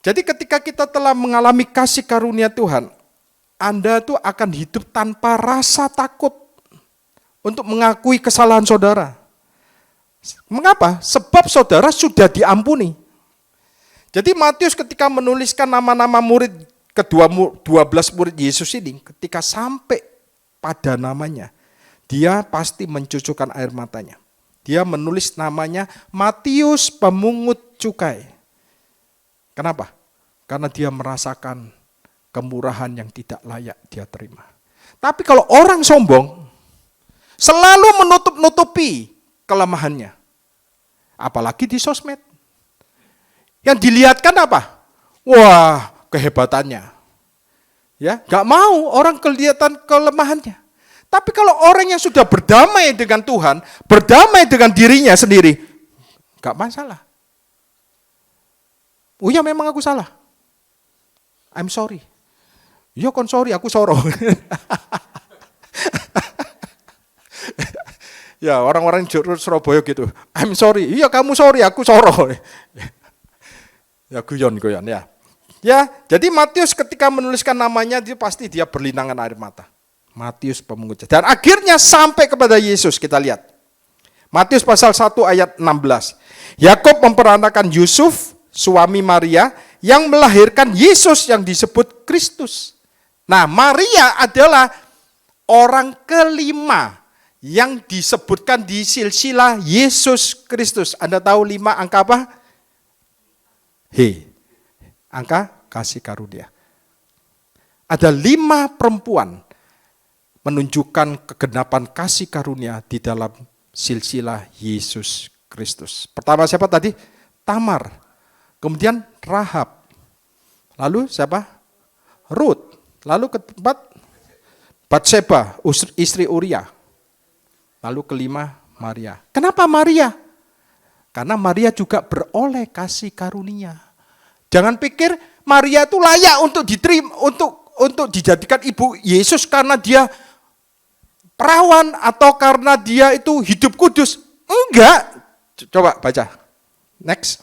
Jadi ketika kita telah mengalami kasih karunia Tuhan, Anda tuh akan hidup tanpa rasa takut untuk mengakui kesalahan saudara. Mengapa? Sebab saudara sudah diampuni. Jadi Matius ketika menuliskan nama-nama murid ke-12 murid Yesus ini, ketika sampai pada namanya, dia pasti mencucurkan air matanya. Dia menulis namanya Matius pemungut cukai. Kenapa? Karena dia merasakan kemurahan yang tidak layak dia terima. Tapi kalau orang sombong, selalu menutup-nutupi kelemahannya. Apalagi di sosmed. Yang dilihatkan apa? Wah, kehebatannya. Ya, gak mau orang kelihatan kelemahannya. Tapi kalau orang yang sudah berdamai dengan Tuhan, berdamai dengan dirinya sendiri, gak masalah. Oh ya memang aku salah. I'm sorry. Ya kon sorry, aku soro. Ya orang-orang Surabaya gitu. I'm sorry. Iya kamu sorry, aku soro. Ya guyon ya. Ya, jadi Matius ketika menuliskan namanya dia pasti dia berlinangan air mata. Matius pemungut cukai. Dan akhirnya sampai kepada Yesus, kita lihat. Matius pasal 1 ayat 16. Yakob memperanakan Yusuf, suami Maria, yang melahirkan Yesus yang disebut Kristus. Nah, Maria adalah orang kelima yang disebutkan di silsilah Yesus Kristus. Anda tahu 5 angka apa? Angka kasih karunia. Ada 5 perempuan menunjukkan kegenapan kasih karunia di dalam silsilah Yesus Kristus. Pertama siapa tadi? Tamar. Kemudian Rahab. Lalu siapa? Ruth. Lalu keempat Batseba, istri Uria. Lalu kelima Maria. Kenapa Maria? Karena Maria juga beroleh kasih karunia. Jangan pikir Maria itu layak untuk diterima, untuk dijadikan ibu Yesus karena dia perawan atau karena dia itu hidup kudus. Enggak. Coba baca. Next.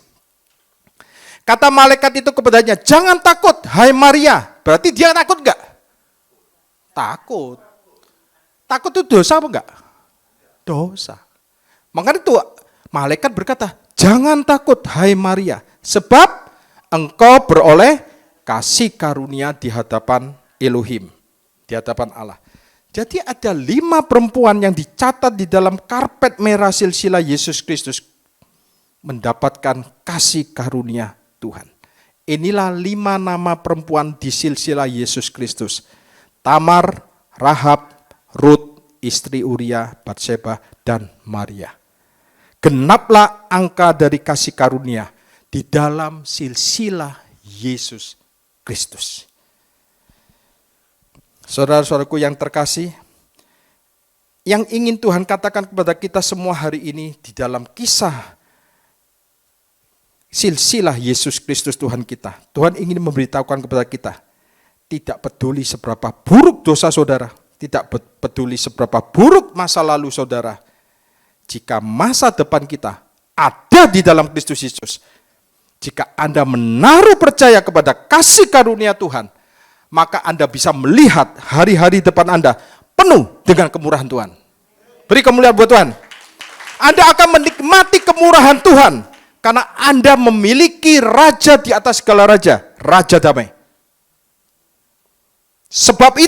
Kata malaikat itu kepadanya, jangan takut, hai Maria. Berarti dia takut enggak? Takut. Takut itu dosa apa enggak? Dosa. Makanya itu malaikat berkata, jangan takut, hai Maria. Sebab engkau beroleh kasih karunia di hadapan Elohim. Di hadapan Allah. Jadi ada 5 perempuan yang dicatat di dalam karpet merah silsilah Yesus Kristus. Mendapatkan kasih karunia Tuhan. Inilah 5 nama perempuan di silsilah Yesus Kristus. Tamar, Rahab, Rut, istri Uria, Batseba, dan Maria. Genaplah angka dari kasih karunia di dalam silsilah Yesus Kristus. Saudara-saudaraku yang terkasih, yang ingin Tuhan katakan kepada kita semua hari ini di dalam kisah silsilah Yesus Kristus Tuhan kita. Tuhan ingin memberitahukan kepada kita, tidak peduli seberapa buruk dosa saudara, tidak peduli seberapa buruk masa lalu saudara, jika masa depan kita ada di dalam Kristus Yesus, jika Anda menaruh percaya kepada kasih karunia Tuhan, maka Anda bisa melihat hari-hari depan Anda penuh dengan kemurahan Tuhan. Beri kemuliaan buat Tuhan. Anda akan menikmati kemurahan Tuhan, karena Anda memiliki raja di atas segala raja, raja damai. Sebab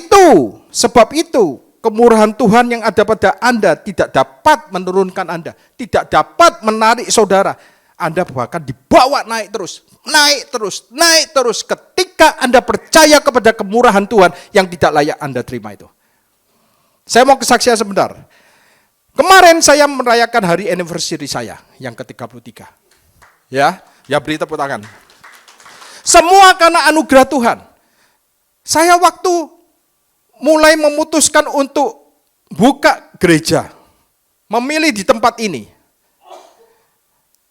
itu, kemurahan Tuhan yang ada pada Anda tidak dapat menurunkan Anda, tidak dapat menarik saudara. Anda bahkan dibawa naik terus. Ketika Anda percaya kepada kemurahan Tuhan yang tidak layak Anda terima itu. Saya mau kesaksian sebentar. Kemarin saya merayakan hari anniversary saya yang ke-33. Ya beri tepuk tangan. Semua karena anugerah Tuhan. Saya waktu mulai memutuskan untuk buka gereja, memilih di tempat ini.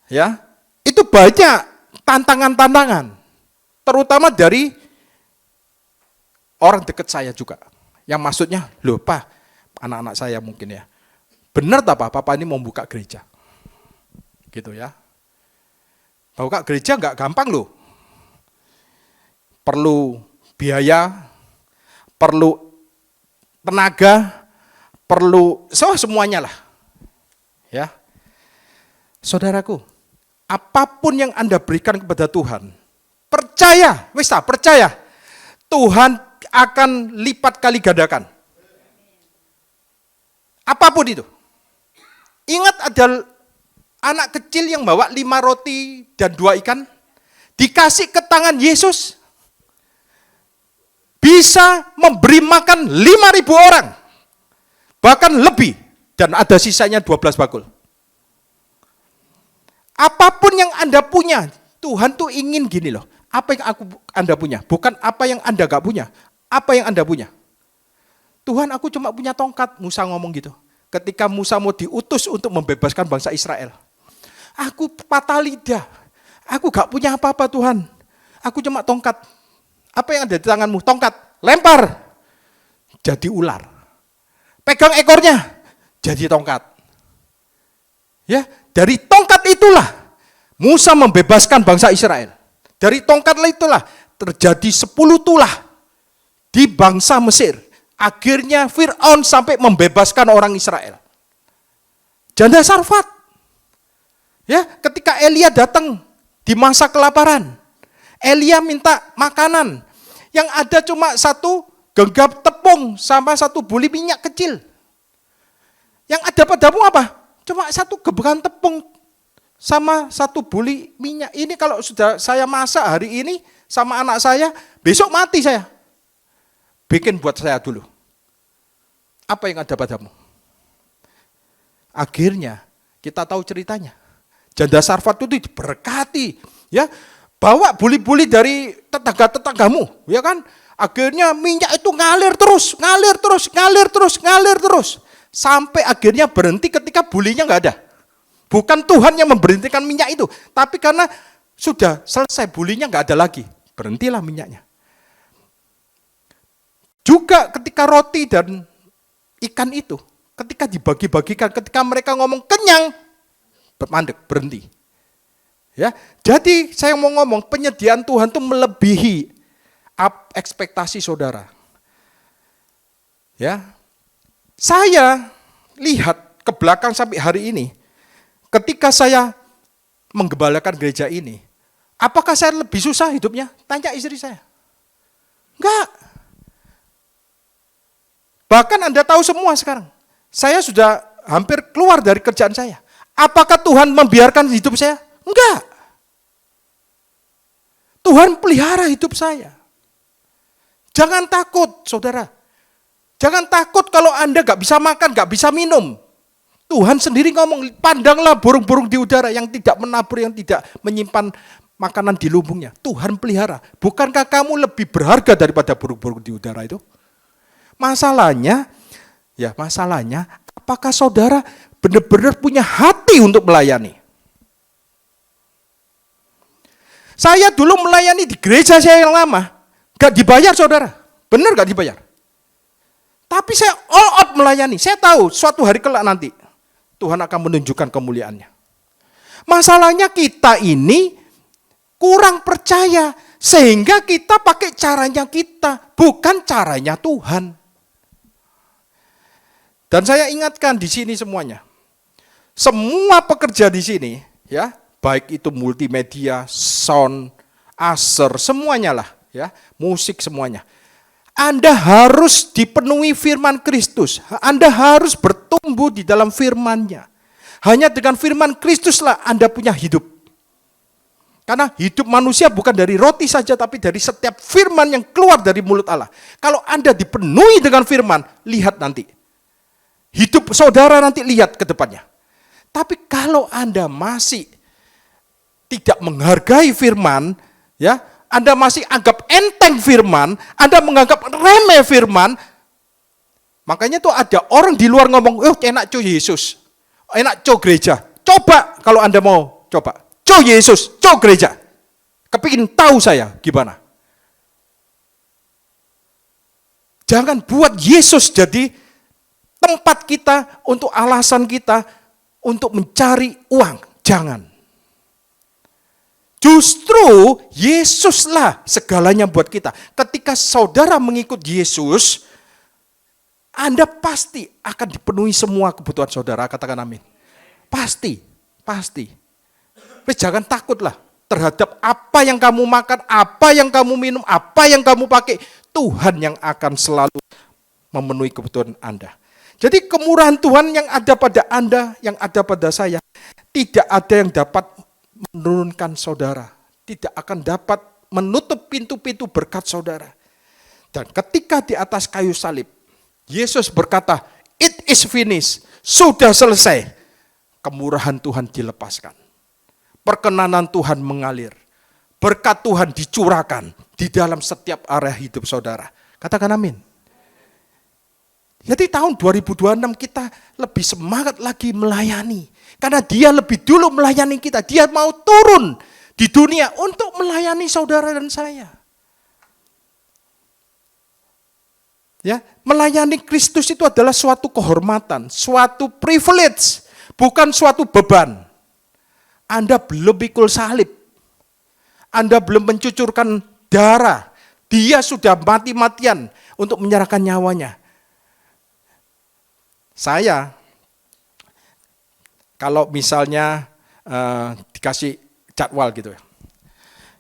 Ya, itu banyak tantangan-tantangan, terutama dari orang dekat saya juga. Yang maksudnya, loh Pak, anak-anak saya mungkin ya, benar tak Pak, Papa ini mau buka gereja? Gitu ya. Buka gereja nggak gampang loh. Perlu biaya, perlu tenaga, perlu semuanya lah. Ya. Saudaraku, apapun yang Anda berikan kepada Tuhan, percaya, Tuhan akan lipat kali gandakan. Apapun itu. Ingat ada anak kecil yang bawa 5 roti dan 2 ikan, dikasih ke tangan Yesus, bisa memberi makan 5.000 orang, bahkan lebih, dan ada sisanya 12 bakul. Apapun yang Anda punya, Tuhan tuh ingin gini loh, apa yang Anda punya, bukan apa yang Anda gak punya, apa yang Anda punya. Tuhan, aku cuma punya tongkat, Musa ngomong gitu. Ketika Musa mau diutus untuk membebaskan bangsa Israel. Aku patah lidah, aku gak punya apa-apa Tuhan, aku cuma tongkat. Apa yang ada di tanganmu? Tongkat, lempar, jadi ular. Pegang ekornya, jadi tongkat. Ya, dari tongkat itulah Musa membebaskan bangsa Israel. Dari tongkat itulah terjadi 10 tulah di bangsa Mesir. Akhirnya Fir'aun sampai membebaskan orang Israel. Janda Sarfat. Ya, ketika Elia datang di masa kelaparan, Elia minta makanan. Yang ada cuma 1 genggam tepung sama 1 buli minyak kecil. Yang ada padamu apa? Cuma 1 gebrakan tepung sama 1 buli minyak. Ini kalau sudah saya masak hari ini sama anak saya, besok mati saya. Bikin buat saya dulu. Apa yang ada padamu? Akhirnya kita tahu ceritanya. Janda Sarfat itu diberkati, ya. Bawa buli-buli dari tetangga-tetanggamu, ya kan? Akhirnya minyak itu ngalir terus. Sampai akhirnya berhenti ketika bulinya nggak ada. Bukan Tuhan yang memberhentikan minyak itu, tapi karena sudah selesai bulinya nggak ada lagi, berhentilah minyaknya. Juga ketika roti dan ikan itu ketika dibagi-bagikan, ketika mereka ngomong kenyang, mandek, berhenti. Ya, jadi saya mau ngomong penyediaan Tuhan itu melebihi ekspektasi saudara. Ya, saya lihat ke belakang sampai hari ini, ketika saya menggembalakan gereja ini, apakah saya lebih susah hidupnya? Tanya istri saya. Enggak. Bahkan Anda tahu semua sekarang, saya sudah hampir keluar dari kerjaan saya. Apakah Tuhan membiarkan hidup saya? Enggak. Tuhan pelihara hidup saya. Jangan takut, saudara. Jangan takut kalau Anda gak bisa makan, gak bisa minum. Tuhan sendiri ngomong, pandanglah burung-burung di udara yang tidak menabur, yang tidak menyimpan makanan di lumbungnya. Tuhan pelihara. Bukankah kamu lebih berharga daripada burung-burung di udara itu? Masalahnya, apakah saudara benar-benar punya hati untuk melayani? Saya dulu melayani di gereja saya yang lama, gak dibayar saudara. Benar gak dibayar? Tapi saya all out melayani. Saya tahu suatu hari kelak nanti Tuhan akan menunjukkan kemuliaannya. Masalahnya kita ini kurang percaya sehingga kita pakai caranya kita, bukan caranya Tuhan. Dan saya ingatkan di sini semuanya. Semua pekerja di sini, ya, baik itu multimedia, sound, aser, semuanya lah, ya, musik semuanya. Anda harus dipenuhi firman Kristus. Anda harus bertumbuh di dalam firman-Nya. Hanya dengan firman Kristuslah Anda punya hidup. Karena hidup manusia bukan dari roti saja, tapi dari setiap firman yang keluar dari mulut Allah. Kalau Anda dipenuhi dengan firman, lihat nanti. Hidup saudara nanti lihat ke depannya. Tapi kalau Anda masih tidak menghargai firman, ya, Anda masih anggap enteng firman, Anda menganggap remeh firman, makanya tuh ada orang di luar ngomong, enak cuy Yesus, enak cuy gereja. Coba kalau Anda mau coba, cuy Yesus, cuy gereja. Kepingin tahu saya gimana. Jangan buat Yesus jadi tempat kita untuk alasan kita untuk mencari uang. Jangan. Justru Yesuslah segalanya buat kita. Ketika saudara mengikut Yesus, Anda pasti akan dipenuhi semua kebutuhan saudara. Katakan amin. Pasti. Tapi jangan takutlah terhadap apa yang kamu makan, apa yang kamu minum, apa yang kamu pakai. Tuhan yang akan selalu memenuhi kebutuhan Anda. Jadi kemurahan Tuhan yang ada pada Anda, yang ada pada saya, tidak ada yang dapat menurunkan saudara, tidak akan dapat menutup pintu-pintu berkat saudara. Dan ketika di atas kayu salib, Yesus berkata, "It is finished," sudah selesai. Kemurahan Tuhan dilepaskan. Perkenanan Tuhan mengalir. Berkat Tuhan dicurahkan di dalam setiap area hidup saudara. Katakan amin. Jadi tahun 2026 kita lebih semangat lagi melayani. Karena dia lebih dulu melayani kita. Dia mau turun di dunia untuk melayani saudara dan saya. Ya, melayani Kristus itu adalah suatu kehormatan, suatu privilege, bukan suatu beban. Anda belum pikul salib. Anda belum mencucurkan darah. Dia sudah mati-matian untuk menyerahkan nyawanya. Saya kalau misalnya dikasih jadwal gitu ya.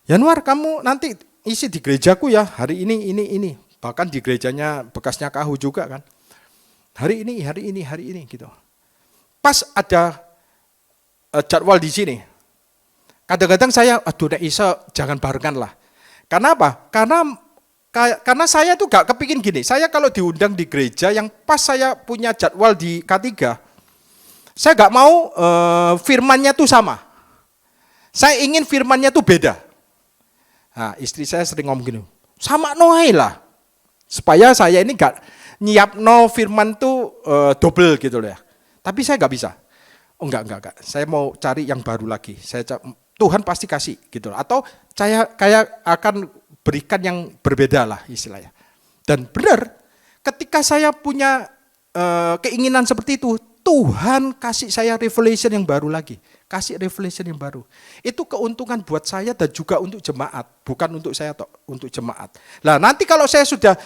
Januar kamu nanti isi di gerejaku ya, hari ini. Bahkan di gerejanya bekasnya Kahu juga kan. Hari ini gitu. Pas ada jadwal di sini. Kadang-kadang saya, nek iso jangan barengan lah. Karena apa? Karena saya tuh gak kepikir gini. Saya kalau diundang di gereja yang pas saya punya jadwal di K3, saya gak mau firmannya tuh sama. Saya ingin firmannya tuh beda. Nah, istri saya sering ngomong gini, sama noai lah. Supaya saya ini gak nyiapno firman tuh double gitu loh ya. Tapi saya gak bisa. Oh enggak. Saya mau cari yang baru lagi. Tuhan pasti kasih gitu loh. Atau saya kayak akan berikan yang berbeda lah istilahnya. Dan benar, ketika saya punya keinginan seperti itu, Tuhan kasih saya revelation yang baru lagi. Kasih revelation yang baru. Itu keuntungan buat saya dan juga untuk jemaat. Bukan untuk saya, untuk jemaat. Nah nanti kalau saya sudah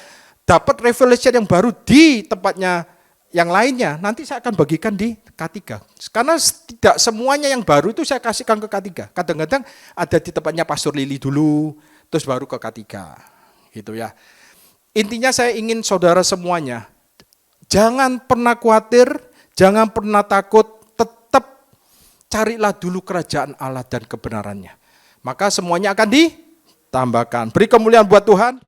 dapat revelation yang baru di tempatnya yang lainnya, nanti saya akan bagikan di K3. Karena tidak semuanya yang baru itu saya kasihkan ke K3. Kadang-kadang ada di tempatnya Pastor Lili dulu, terus baru ke K3. Gitu ya. Intinya saya ingin saudara semuanya, jangan pernah khawatir, jangan pernah takut, tetap carilah dulu kerajaan Allah dan kebenarannya. Maka semuanya akan ditambahkan. Beri kemuliaan buat Tuhan.